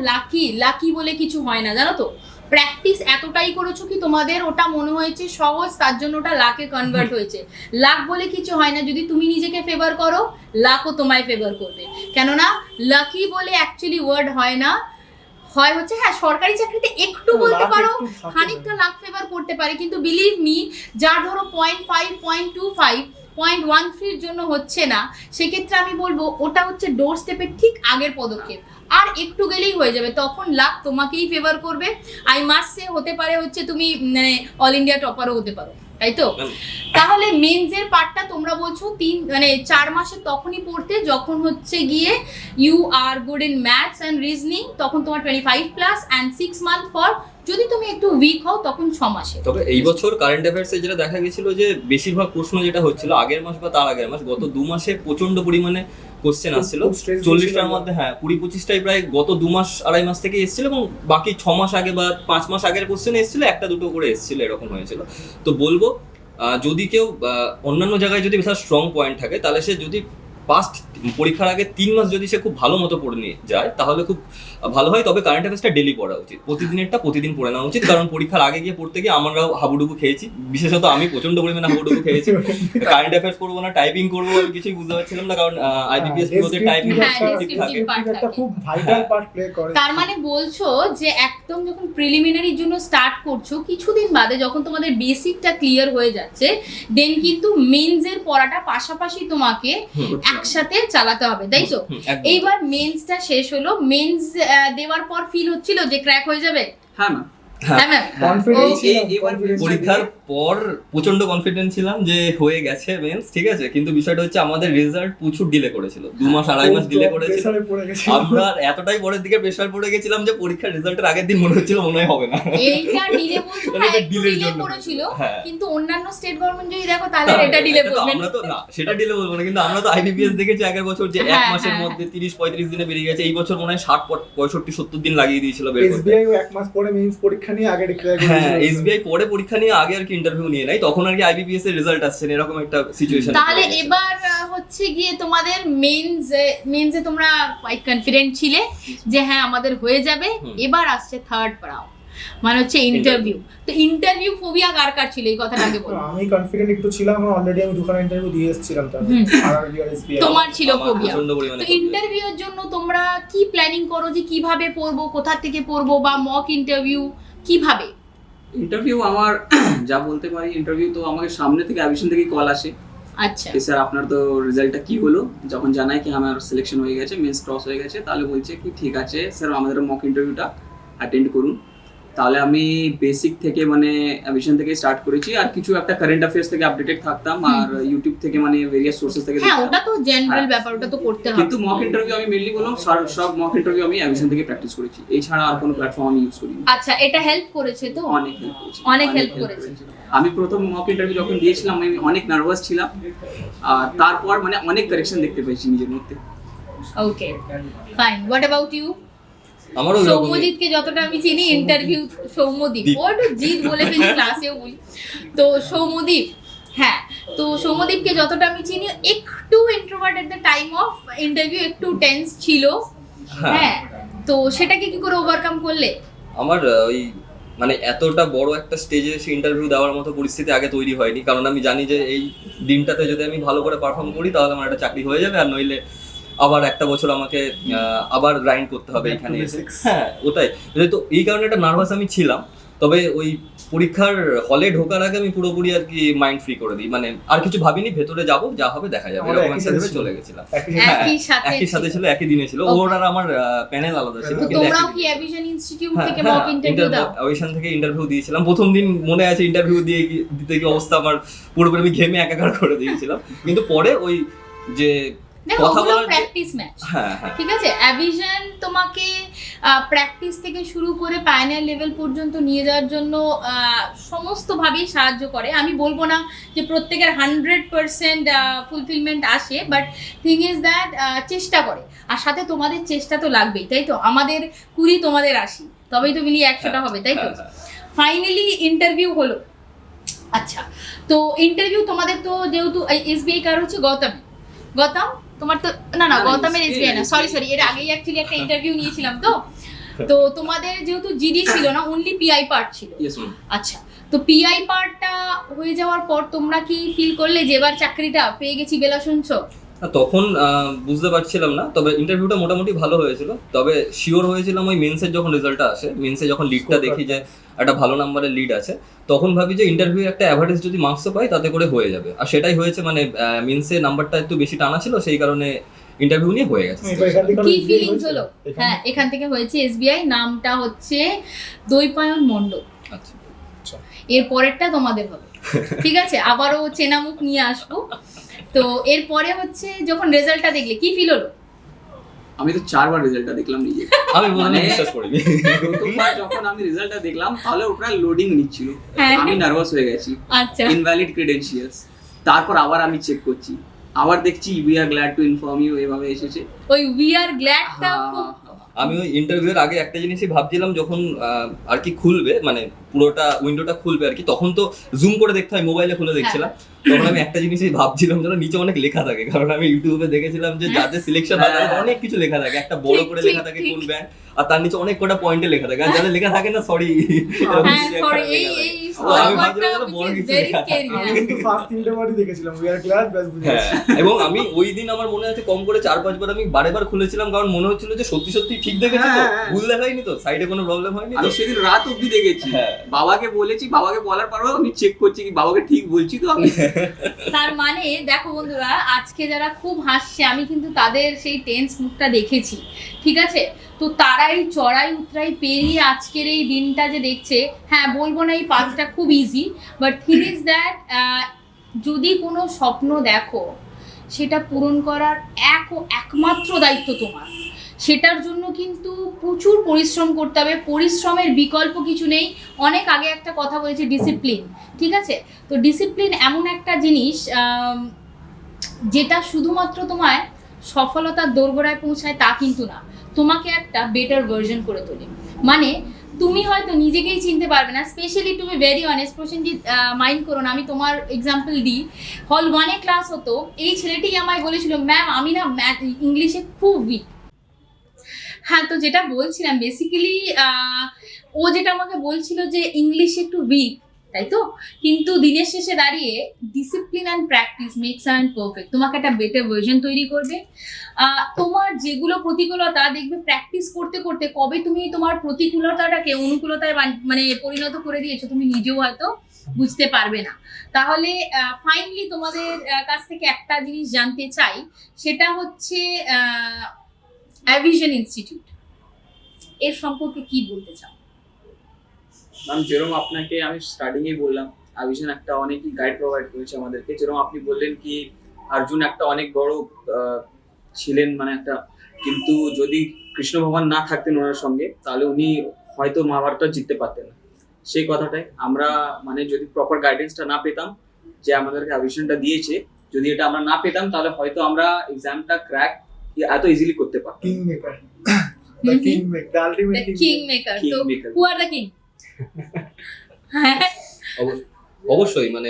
লাকি বলে কিছু হয় না, জানো তো? প্র্যাকটিস এতটাই করেছো কি তোমাদের ওটা মনে হয়েছে সহজ, তার জন্য ওটা লাকে কনভার্ট হয়েছে। লাক বলে কিছু হয় না, যদি তুমি নিজেকে ফেভার করো লাকও তোমায় ফেভার করবে, কেননা লাকি বলে অ্যাকচুয়ালি ওয়ার্ড হয় না, হয় হচ্ছে হ্যাঁ সরকারি চাকরিতে একটু বলতে লাক পারো, একটু থাকে। খানিকটা লাক ফেভার করতে পারে, কিন্তু বিলিভ মি যার ধরো 0.5, 0.25, 0.13 জন্য হচ্ছে না, সেক্ষেত্রে আমি বলবো ওটা হচ্ছে ডোর স্টেপের ঠিক আগের পদক্ষেপ, আর একটু গেলেই হয়ে যাবে, তখন লাক তোমাকেই ফেভার করবে। আই মাস্ট সে হতে পারে হচ্ছে তুমি মানে অল ইন্ডিয়া টপারও হতে পারো, তাই তো? তাহলে মেন্সের পার্টটা তোমরা বলছো 4 মাসে তখনই পড়তে যখন হচ্ছে গিয়ে you are good in maths and reasoning, তখন তোমার 25 প্লাস, অ্যান্ড 6 মান্থ ফর যদি তুমি একটু উইক হও তখন 6 মাসে। তবে এই বছর কারেন্ট অ্যাফেয়ার্সে যেটা দেখা গেছিল যে বেশিরভাগ প্রশ্ন যেটা হচ্ছিল আগের মাস বা তার আগের মাস, গত 2 মাসে প্রচন্ড পরিমাণে কোশ্চেন আসছিল, খুব stress 40টার ছিল। মধ্যে হ্যাঁ 20-25টাই প্রায় গত 2 মাস 2.5 মাস থেকে এসেছিল, এবং বাকি 6 মাস আগে বা 5 মাস আগের কোশ্চেন এসেছিল, একটা দুটো করে এসেছিল, এরকম হয়েছিল। তো বলবো যদি কেউ অন্যান্য জায়গায় যদি বেশি স্ট্রং পয়েন্ট থাকে, তাহলে সে যদি পাস্ট পরীক্ষার আগে 3 মাস যদি সে খুব ভালো মতো পড়ে নিয়ে যায় তাহলে খুব ভালো হয়। তবে কারেন্ট অ্যাফেয়ার্সটা ডেলি পড়া উচিত, প্রতিদিনেরটা প্রতিদিন পড়ে নেওয়া উচিত, কারণ পরীক্ষার আগে গিয়ে পড়তে গিয়ে আমরাও হাবুডুবু খেয়েছি, বিশেষত আমি প্রচন্ড পরিমাণে হাবুডুবু খেয়েছি। কারেন্ট অ্যাফেয়ার্স পড়বো না, টাইপিং করবো, আমি কিছুই বুঝতে পারছিলাম না, কারণ আইবিপিএস পিওতে টাইপিং হ্যাঁ, ঠিক থাকে। descriptive part একটা থাকে। খুব ভাইটাল পার্ট প্লে করে। তার মানে বলছো যে একদম যখন প্রিলিমিনারির জন্য স্টার্ট করছো, কিছুদিন বাদে যখন তোমাদের বেসিকটা ক্লিয়ার হয়ে যাচ্ছে, দেন কিন্তু মেন্সের পড়াটা পাশাপাশি তোমাকে একসাথে চালাতে হবে, তাই তো? একদম। এইবার মেন্সটা শেষ হলো, মেন্স দেওয়ার পর ফিল হচ্ছিল যে ক্র্যাক হয়ে যাবে? হ্যাঁ ম্যাম, হ্যাঁ ম্যাম কনফিডেন্স ও- ছিলাম এবার confidence পরীক্ষার ছিলাম। পর প্রচন্ড কনফিডেন্ট ছিলাম যে হয়ে গেছে মেন্স, ঠিক আছে, কিন্তু বিষয়টা হচ্ছে আমাদের রেজাল্ট প্রচুর ডিলে করেছিল, 2 মাস 2.5 মাস ডিলে করেছিল। প্রেসারে পড়ে গেছি আমরা এতটাই পরের দিকে প্রেসার পড়ে গেছিলাম যে পরীক্ষার রেজাল্টের আগের দিন মনে হচ্ছিল মনে হয় হবে না। এইটা ডিলে বলছো না, মানে এটা একটু delay র ডিলে জন্য। করেছিল, হ্যাঁ। কিন্তু অন্যান্য স্টেট গভর্নমেন্ট যদি দেখো তাহলে এটা ডিলে এটা তো করবে আমরা তো না, সেটা ডিলে বলবো না, কিন্তু আমরা তো আইবিপিএস দেখেছি আগের বছর যে এক হ্যাঁ, মাসের হ্যাঁ, মধ্যে 30-35 দিনে বেরিয়ে গেছে। এই বছর মনে হয় 60 65 70 দিন লাগিয়ে দিয়েছিল বের করতে। এসবিআই এক মাস পরে মেইনস পরীক্ষা নিয়ে আগে ডিক্লেয়ার করে হ্যাঁ, দিয়েছিল। এসবিআই পরে পরীক্ষা নিয়ে আগে আর কি ইন্টারভিউ নিয়ে নাই, তখন আর কি আইবিপিএস এর রেজাল্ট আসছে না, এরকম একটা সিচুয়েশন। তাহলে এবার হচ্ছে গিয়ে তোমাদের মেইনসে তোমরা কোয়াইট কনফিডেন্ট ছিলে যে হ্যাঁ আমাদের হয়ে যাবে। এবার আসছে থার্ড রাউন্ড, মানে হচ্ছে ইন্টারভিউ। তো ইন্টারভিউ ফোবিয়া কার কার ছিল এই কথাটা আগে বলো। আমি কনফিডেন্ট একটু ছিলাম, অলরেডি আমি দুখানা ইন্টারভিউ দিয়ে এসেছিলাম তাহলে আরআরবি আর এসবিআই। তোমার ছিল ফোবিয়া। প্রচন্ড পরিমাণে তো ইন্টারভিউর জন্য তোমরা কি প্ল্যানিং করো যে কিভাবে পড়বো, কোথা থেকে পড়বো, বা মক ইন্টারভিউ কিভাবে? ইন্টারভিউ আমার যা বলতে পারি, ইন্টারভিউ তো আমাকে সামনে থেকে অ্যাভিশন থেকে কল আসে আচ্ছা যে স্যার আপনার তো রেজাল্টটা কি হলো। যখন জানাই কি আমার সিলেকশন হয়ে গেছে, মেন্স ক্রস হয়ে গেছে, তাহলে বলছে কি ঠিক আছে স্যার আমাদের মক ইন্টারভিউটা অ্যাটেন্ড করুন। তাহলে আমি বেসিক থেকে মানে অ্যাভিশন থেকে স্টার্ট করেছি, আর কিছু একটা কারেন্ট অ্যাফেয়ার্স থেকে আপডেটেড থাকতাম, আর ইউটিউব থেকে মানে ভেরিয়াস সোর্সেস থেকে হ্যাঁ দেখতাম। ওটা তো জেনারেল হ্যাঁ। ব্যাপার, ওটা তো করতে হবে। কিন্তু মক ইন্টারভিউ আমি মেনলি বললাম সব মক ইন্টারভিউ আমি অ্যাভিশন থেকে প্র্যাকটিস করেছি, এছাড়া আর কোনো প্ল্যাটফর্ম আমি ইউজ করিনি। আচ্ছা এটা হেল্প করেছে তো? অনেক হেল্প করেছে, অনেক help করেছে। আমি প্রথম মক ইন্টারভিউ যখন দিয়েছিলাম আমি অনেক নার্ভাস ছিলাম, আর তারপর মানে অনেক কারেকশন দেখতে পেয়েছি নিজের মধ্যে। Okay fine, what about you? আমারও এরকমই। সৌম্যজিৎকে যতটা আমি চিনি, ইন্টারভিউ সৌম্যদীপ, ও একটু জিৎ বলে ফেলি ক্লাসেও বলি, তো সৌম্যদীপ। হ্যাঁ, তো সৌম্যদীপকে যতটা আমি চিনি একটু introvert at the time of interview, একটু টেন্স ছিল। হ্যাঁ, তো সেটাকে কি করে ওভারকাম করলে? আমার ওই মানে এতটা বড় একটা স্টেজে এসে ইন্টারভিউ দেওয়ার মতো পরিস্থিতি আগে তৈরি হয়নি, কারণ আমি জানি যে এই দিনটাতে যদি আমি ভালো করে পারফর্ম করি তাহলে আমার একটা চাকরি হয়ে যাবে, আর নইলে আবার একটা বছর আমাকে আবার গ্রাইন্ড করতে হবে Back to এখানে এসে। basics. হ্যাঁ ওটাই, তো এই কারণে একটা নার্ভাস আমি ছিলাম। তবে ওই পরীক্ষার হলে ঢোকার আগে আমি পুরোপুরি আর কি মাইন্ড ফ্রি করে দিই, মানে আর কিছু ভাবিনি, ভেতরে যাব যা হবে দেখা যাবে, আমাদের এরকম একই একটা ভেবে সাথে চলে ছিল। গেছিলাম। একই সাথে একই সাথে ছিল, একই দিনে ছিল, Okay. ওর আর আমার প্যানেল আলাদা ছিল, তো কিন্তু তোমরাও একই কি দিনে। অ্যাভিশন ইনস্টিটিউট হ্যাঁ, থেকে হ্যাঁ, মক ইন্টারভিউ দাও? ওইখান থেকে ইন্টারভিউ দিয়েছিলাম। প্রথম দিন মনে আছে ইন্টারভিউ দিতে গিয়ে অবস্থা আমার পুরোপুরি আমি ঘেমে একাকার করে দিয়েছিলাম, কিন্তু পরে ওই যে দেখো কথা ওগুলো বলার যে- প্র্যাকটিস ম্যাচ। হ্যাঁ হ্যাঁ ঠিক আছে, অ্যাভিশন তোমাকে প্র্যাকটিস থেকে শুরু করে ফাইনাল লেভেল পর্যন্ত নিয়ে যাওয়ার জন্য সমস্তভাবেই সাহায্য করে। আমি বলবো না যে প্রত্যেকের 100% ফুলফিলমেন্ট আসে, বাট থিং ইজ দ্যাট চেষ্টা করে, আর সাথে তোমাদের চেষ্টা তো লাগবেই, তাই তো? আমাদের 20 তোমাদের 80, তবেই তো মিলিয়ে 100টা হবে, তাই তো? হ্যাঁ, ফাইনালি ইন্টারভিউ হলো। আচ্ছা, তো ইন্টারভিউ তোমাদের তো যেহেতু এসবিআই কার হচ্ছে গৌতম তোমার তো না না, গৌতমের SBI এসবিআই না, সরি এর আগেই অ্যাকচুয়ালি একটা ইন্টারভিউ নিয়েছিলাম তো তোমাদের যেহেতু জিডি ছিল না, অনলি পিআই পার্ট ছিল। Yes ma'am. আচ্ছা, তো পিআই পার্টটা হয়ে যাওয়ার পর তোমরা কি ফিল করলে যে এবার চাকরিটা পেয়ে গেছি বেলা শুনছো? তখন বুঝতে পারছিলাম না, তবে ইন্টারভিউটা মোটামুটি ভালো হয়েছিল। তবে শিওর হয়েছিলাম ওই মেন্সের যখন রেজাল্টটা আসে, মেন্সে যখন লিডটা দেখি যে একটা ভালো নাম্বারের লিড আছে, তখন ভাবি যে ইন্টারভিউ একটা অ্যাভারেজ যদি মার্কসও পাই তাতে করে হয়ে যাবে, আর সেটাই হয়েছে। মানে মেন্সে নাম্বারটা একটু বেশি টানা ছিল, সেই কারণে ইন্টারভিউ নিয়ে হয়ে গেছে। এবার এখান থেকে কি SBI ফিলিংস হয়েছিল? হলো? এখান- হ্যাঁ, এখান থেকে হয়েছে এসবিআই, নামটা হচ্ছে দৈপায়ন মণ্ডল। আচ্ছা, এর পরেরটা তোমাদের হবে, ঠিক আছে? আবারও চেনা মুখ নিয়ে আসবো। তো এরপরে হচ্ছে যখন রেজাল্টটা দেখলে কি ফিল হলো? আমি তো 4 বার রেজাল্টটা দেখলাম নিজে। আমি প্রথমে মানে- বিশ্বাস করিনি। প্রথমবার যখন আমি রেজাল্টটা দেখলাম তাহলে ওটা লোডিং নিচ্ছিল, হ্যাঁ। আমি নার্ভাস হয়ে গেছি, আচ্ছা, ইনভ্যালিড ক্রেডেনশিয়ালস। তারপর আবার আমি চেক করছি, আবার দেখছি we are glad to inform you এভাবে এসেছে। ওই উই আর গ্ল্যাডটা খুব আমি ওই ইন্টারভিউর আগে একটা জিনিসই ভাবছিলাম, যখন আর কি খুলবে, মানে পুরোটা উইন্ডোটা খুলবে আর কি, তখন তো জুম করে দেখতে হয়, মোবাইলে খুলে দেখছিলাম। তখন আমি একটা জিনিসই ভাবছিলাম যেন নিচে অনেক লেখা থাকে, কারণ আমি ইউটিউবে দেখেছিলাম যে যাদের সিলেকশন হয় তাদের অনেক কিছু লেখা থাকে, একটা বড় ঠিক, করে ঠিক, লেখা থাকে ঠিক। কোন ব্যান্ড, আর তার নিচে অনেক কটা পয়েন্টে লেখা থাকে, আর যাদের লেখা থাকে না সরি। হ্যাঁ সরি, এই আমি ভাবছিলাম যেন বড় কিছু ভেরি লেখা স্কেরি। আমি কিন্তু ফার্স্ট 3টে বারই দেখেছিলাম উই আর গ্ল্যাড, ব্যাস বুঝে হ্যাঁ, গেছি। এবং আমি ওই দিন আমার মনে আছে কম করে 4-5 বার আমি বারেবার খুলেছিলাম, কারণ মনে হচ্ছিল যে সত্যি সত্যি ঠিক দেখেছি তো, হ্যাঁ, হ্যাঁ। ভুল দেখাইনি তো, সাইডে কোনো প্রবলেম হয়নি তো। আমি সেদিন রাত অবধি দেখেছি, হ্যাঁ। বাবাকে বলেছি, বাবাকে বলার পরও আমি চেক করছি কি বাবাকে ঠিক বলছি তো আমি। তার মানে দেখো বন্ধুরা, আজকে যারা খুব হাসছে আমি কিন্তু তাদের সেই টেন্স মুখটা দেখেছি, ঠিক আছে? তো তো তারাই চড়াই উতরাই পেরিয়ে আজকের এই দিনটা যে দেখছে, হ্যাঁ বলবো না এই পাথটা খুব easy, but thing is that যদি কোনো স্বপ্ন দেখো সেটা পূরণ করার একমাত্র দায়িত্ব তোমার। সেটার জন্য কিন্তু প্রচুর পরিশ্রম করতে হবে, পরিশ্রমের বিকল্প কিছু নেই। অনেক আগে একটা কথা বলেছি, ডিসিপ্লিন, ঠিক আছে? তো ডিসিপ্লিন এমন একটা জিনিস যেটা শুধুমাত্র তোমায় সফলতার দোরগোড়ায় পৌঁছায় তা কিন্তু না, তোমাকে একটা বেটার ভার্জন করে তোলে। মানে তুমি হয়তো নিজেকেই চিনতে পারবে না, specially to be very honest, Prosenjit mind করো না, আমি তোমার এক্সাম্পল দিই। হল 1-এ ক্লাস হতো, এই ছেলেটি আমায় বলেছিল, ম্যাম আমি না ম্যাথ ইংলিশে খুব উইক। হ্যাঁ, তো যেটা বলছিলাম বেসিক্যালি ও যেটা আমাকে বলছিল যে ইংলিশে একটু উইক, তাই তো? কিন্তু দিনের শেষে দাঁড়িয়ে discipline and practice makes and perfect তোমাকে একটা বেটার ভার্জন তৈরি করবে। তোমার যেগুলো প্রতিকূলতা দেখবে প্র্যাকটিস করতে করতে কবে তুমি তোমার প্রতিকূলতাটাকে অনুকূলতায় মানে পরিণত করে দিয়েছো তুমি নিজেও হয়তো বুঝতে পারবে না। তাহলে ফাইনালি তোমাদের কাছ থেকে একটা জিনিস জানতে চাই, সেটা হচ্ছে অ্যাভিশন ইনস্টিটিউট এর সম্পর্কে কি বলতে চাও? ম্যাম, যেরকম আপনাকে আমি স্টার্টিংয়েই বললাম, অ্যাভিশন একটা অনেকই গাইড প্রোভাইড করেছে আমাদেরকে। যেরকম আপনি বললেন কি অর্জুন একটা অনেক বড় ছিলেন, মানে একটা, কিন্তু যদি কৃষ্ণ ভগবান না থাকতেন ওনার সঙ্গে তাহলে উনি হয়তো মহাভারতটা জিততে পারতেন না। সেই কথাটাই আমরা, মানে যদি প্রপার গাইডেন্সটা না পেতাম, যে আমাদেরকে অ্যাভিশনটা দিয়েছে, যদি এটা আমরা না পেতাম তাহলে হয়তো আমরা এক্সামটা ক্র্যাক এত ইজিলি করতে পারতাম। King maker, the king maker, the ultimate king maker. তো হু আর দ্য কিং? অবশ্যই, মানে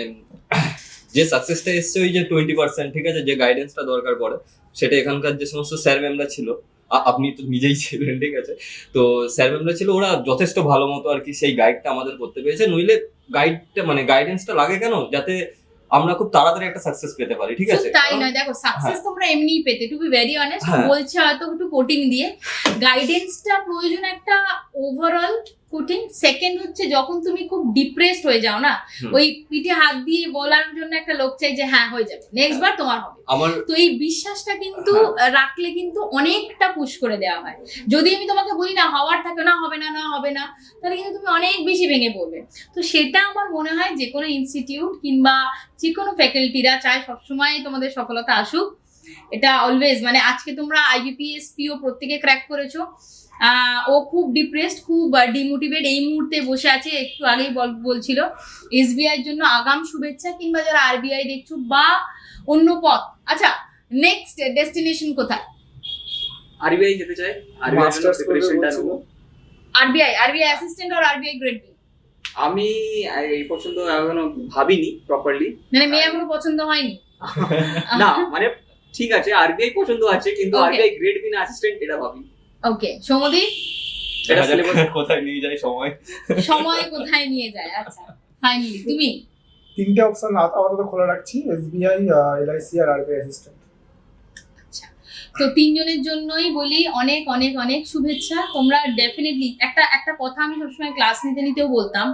যে সাকসেসটা এসছে ওই যে 20%, ঠিক আছে, যে গাইডেন্সটা দরকার পড়ে সেটা এখানকার যে সমস্ত স্যার ম্যামরা ছিল, আপনি তো নিজেই ছিলেন, ঠিক আছে, তো স্যার ম্যামরা ছিল, ওরা যথেষ্ট ভালো মতো আর কি সেই গাইডটা আমাদের করতে পেরেছে। নইলে গাইডটা মানে গাইডেন্সটা লাগে কেন, যাতে আমরা খুব তাড়াতাড়ি একটা সাকসেস পেতে পারি, ঠিক আছে? তাই নয়, দেখো সাকসেস তোমরা এমনিই পেতে, টু বি ভেরি অনেস্ট বলছে হয়তো একটু কোটিং দিয়ে। গাইডেন্সটা প্রয়োজন একটা ওভারঅল কোটিং। সেকেন্ড হচ্ছে যখন তুমি খুব ডিপ্রেসড হয়ে যাও না, ওই পিঠে হাত দিয়ে বলার জন্য একটা লোক চাই যে হ্যাঁ হয়ে যাবে, নেক্সট বার তোমার হবে। তো এই বিশ্বাসটা কিন্তু রাখলে কিন্তু অনেকটা পুশ করে দেওয়া হয়। যদি আমি তোমাকে বলি না হওয়ার থাকে না, হবে না, না হবে না, তাহলে কিন্তু তুমি অনেক বেশি ভেঙে পড়বে। তো সেটা আমার মনে হয় যে কোনো ইনস্টিটিউট কিংবা যে কোনো ফ্যাকাল্টিরা চায় সবসময় তোমাদের সফলতা আসুক। এটা অলওয়েজ, মানে আজকে তোমরা IBPS PO প্রত্যেকে ক্র্যাক করেছো, ও খুব ডিপ্রেসড, খুব ডিমোটিভেট এই মুহূর্তে বসে আছে, একটু আগেই বলছিল। SBI এর জন্য আগাম শুভেচ্ছা, কিংবা যারা RBI দেখছো বা অন্য পথ। আচ্ছা, নেক্সট ডেস্টিনেশন কোথায়? RBI যেতে চাই, RBI এর প্রিপারেশনটা নেব। RBI অ্যাসিস্ট্যান্ট আর RBI গ্রেড বি? আমি এই পছন্দ এখনো ভাবিনি প্রপারলি, মানে মেয়ে এখনো পছন্দ হয়নি? না মানে ঠিক আছে, RBI পছন্দ আছে, কিন্তু RBI গ্রেড বি না অ্যাসিস্ট্যান্ট এটা ভাবিনি। ওকে, সৌমদীপ? এটা সিলেবাস কোথায় নিয়ে যায় সময় কোথায় নিয়ে যায়? আচ্ছা, ফাইনালি তুমি? তিনটে অপশন আপাতত খোলা রাখছি, SBI, LIC আর RBI অ্যাসিস্ট্যান্ট। আচ্ছা, তো তিনজনের জন্যই বলি অনেক অনেক অনেক শুভেচ্ছা। তোমরা ডেফিনেটলি একটা কথা আমি সবসময় ক্লাস নিতেও বলতাম,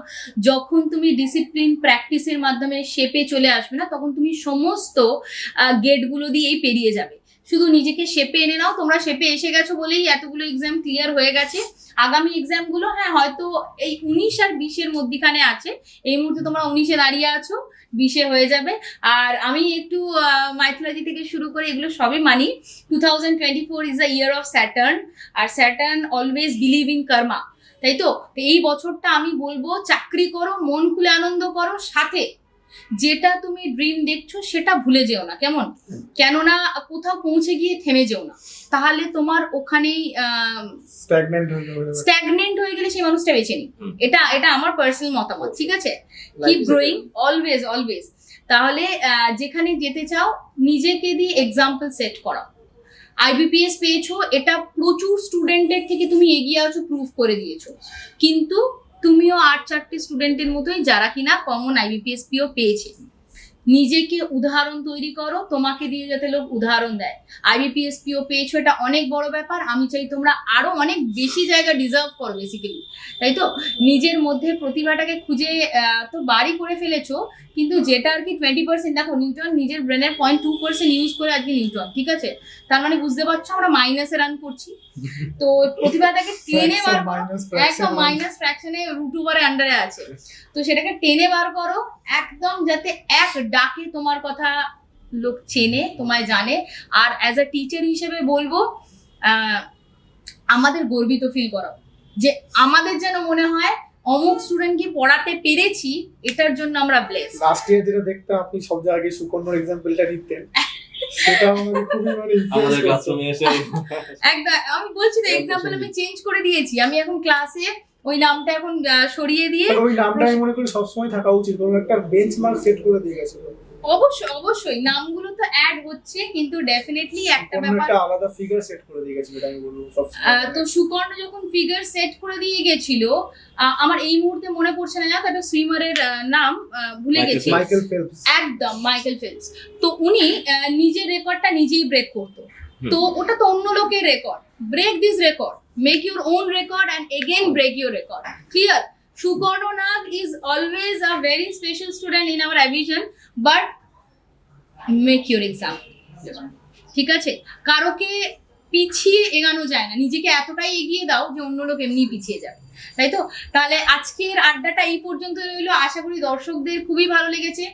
যখন তুমি ডিসিপ্লিন প্র্যাকটিসের মাধ্যমে শেপে চলে আসবে না, তখন তুমি সমস্ত গেটগুলো দিয়েই পেরিয়ে যাবে। শুধু নিজেকে শেপে এনে নাও। তোমরা শেপে এসে গেছো বলেই এতগুলো এক্সাম ক্লিয়ার হয়ে গেছে। আগামী এক্সামগুলো হ্যাঁ হয়তো এই 19 আর 20-এর মধ্যখানে আছে। এই মুহূর্তে তোমরা 19-এ দাঁড়িয়ে আছো, 20-এ হয়ে যাবে। আর আমি একটু মাইথোলজি থেকে শুরু করে এগুলো সবই মানি। 2024 is the year of Saturn, আর Saturn always believe in karma, তাই তো? এই বছরটা আমি বলবো চাকরি করো, মন খুলে আনন্দ করো, সাথে যেটা তুমি ড্রিম দেখছো সেটা ভুলে যেও না, কেমন? কেননা কোথাও পৌঁছে গিয়ে থেমে যেও না, তাহলে তোমার ওখানেই স্ট্যাগনেন্ট হয়ে গেলে সেই মানুষটা বেছে নি। এটা আমার পার্সোনাল মতামত, ঠিক আছে? Keep growing always always. তাহলে যেখানে যেতে চাও নিজেকে দিয়ে এক্সাম্পল সেট করো। IBPS পেয়েছো, এটা প্রচুর স্টুডেন্টের থেকে তুমি এগিয়ে আছো, প্রুভ করে দিয়েছো। কিন্তু তুমিও 8-4টে স্টুডেন্টের মতোই যারা কিনা কমন IBPS PO পেয়েছে। নিজেকে উদাহরণ তৈরি করো, তোমাকে দিয়ে যাতে লোক উদাহরণ দেয়। IBPS PO পেয়েছো, এটা অনেক বড় ব্যাপার। আমি চাই তোমরা আরো অনেক বেশি জায়গা ডিজার্ভ করো বেসিক্যালি, তাই তো? নিজের মধ্যে প্রতিভাটাকে খুঁজে তো বাড়ি করে ফেলেছো, কিন্তু যেটা আর কি 20%, দেখো নিউটন নিজের ব্রেনের 0.2% ইউজ করে আজকে নিউটন, ঠিক আছে? তার মানে বুঝতে পারছো আমরা মাইনাসে রান করছি। তো প্রতিভাটাকে টেনে বার করো, একদম মাইনাস ফ্র্যাকশনে রুট ওভারে আন্ডারে আছে, তো সেটাকে টেনে বার করো একদম, যাতে এক ডাকে তোমার কথা লোক চেনে, তোমায় জানে। আর অ্যাজ আ টিচার হিসেবে বলবো, আমাদের গর্বিত ফিল করাও, যে আমাদের যেন মনে হয় অমুক স্টুডেন্টকে পড়াতে পেরেছি, এটার জন্য আমরা ব্লেস। লাস্ট ইয়ার যেটা দেখতাম আপনি সব জায়গায় সুকন্যর এক্সাম্পলটা দিতেন, সেটা আমাদের খুবই মানে আমাদের ক্লাসরুমে এসে একদম আমি বলছি তো, এক্সাম্পল আমি চেঞ্জ করে দিয়েছি। আমি এখন ক্লাসে ওই নামটা এখন সরিয়ে দিয়ে, ওই নামটা আমি মনে করি সবসময় থাকা উচিত, কারণ একটা বেঞ্চমার্ক সেট করে দিয়ে গেছে। অবশ্যই অবশ্যই নামগুলো তো অ্যাড হচ্ছে, কিন্তু ডেফিনেটলি একটা ব্যাপার, একটা আলাদা ফিগার সেট করে দিয়ে গেছে, যেটা আমি বলবো সবসময়। তো সুকর্ণ যখন ফিগার সেট করে দিয়ে গেছিল, আমার এই মুহূর্তে মনে পড়ছে না, জানো একটা সুইমারের নাম ভুলে গেছি, মাইকেল ফেলপস। একদম মাইকেল ফেলপস। তো উনি নিজের রেকর্ডটা নিজেই ব্রেক করতো, তো ওটা তো অন্য লোকের record. Break this record, make your own record and again break your record. Clear? Sukarna Nag is always a very special student in our division, but make your exam, ঠিক আছে? কারোকে পিছিয়ে এগানো যায় না, নিজেকে এতটাই এগিয়ে দাও যে অন্য লোক এমনি পিছিয়ে যাবে, তাই তো? তাহলে আজকের আড্ডাটা এই পর্যন্ত রইলো। আশা করি দর্শকদের খুবই ভালো লেগেছে।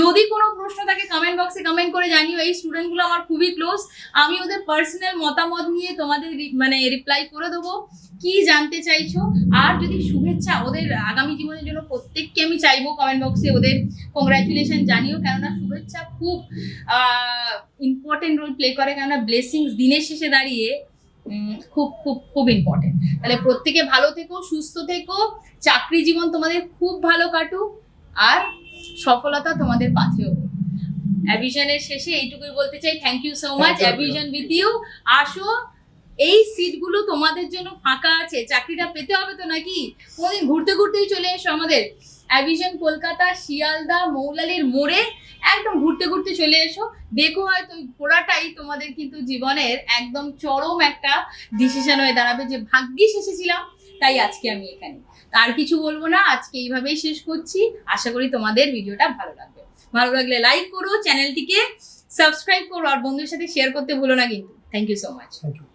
যদি কোনো প্রশ্ন থাকে কমেন্ট বক্সে কমেন্ট করে জানিও। এই স্টুডেন্টগুলো আমার খুবই ক্লোজ, আমি ওদের পার্সোনাল মতামত নিয়ে তোমাদের মানে রিপ্লাই করে দেবো কি জানতে চাইছো। আর যদি শুভেচ্ছা ওদের আগামী জীবনের জন্য, প্রত্যেককে আমি চাইবো কমেন্ট বক্সে ওদের কংগ্রাচুলেশন জানিও, কেননা শুভেচ্ছা খুব ইম্পর্টেন্ট রোল প্লে করে, কেননা ব্লেসিংস দিনের শেষে দাঁড়িয়ে খুব খুব খুব ইম্পর্টেন্ট। তাহলে প্রত্যেকে ভালো থেকো, সুস্থ থেকো, চাকরি জীবন তোমাদের খুব ভালো কাটুক, আর সফলতা তোমাদের পাথেও। অ্যাভিশনের শেষে এইটুকুই বলতে চাই, থ্যাংক ইউ সো মাচ। অ্যাভিশন উইথ ইউ। আসো, এই সিটগুলো তোমাদের জন্য ফাঁকা আছে, চাকরিটা পেতে হবে তো নাকি? কোনদিন ঘুরতে ঘুরতেই চলে এসো আমাদের অ্যাভিশন কলকাতা, শিয়ালদা, মৌলালির মোড়ে, একদম ঘুরতে ঘুরতে চলে এসো। দেখো হয়তো ওই ঘোরাটাই তোমাদের কিন্তু জীবনের একদম চরম একটা ডিসিশন হয়ে দাঁড়াবে, যে ভাগ্যিস এসেছিলাম তাই আজকে আমি এখানে। আর কিছু বলবো না, আজকে এইভাবেই শেষ করছি। আশা করি তোমাদের ভিডিওটা ভালো লাগবে। ভালো লাগলে লাইক করো, চ্যানেলটিকে সাবস্ক্রাইব করো, আর বন্ধুদের সাথে শেয়ার করতে ভুলো না কিন্তু। Thank you so much. Thank you.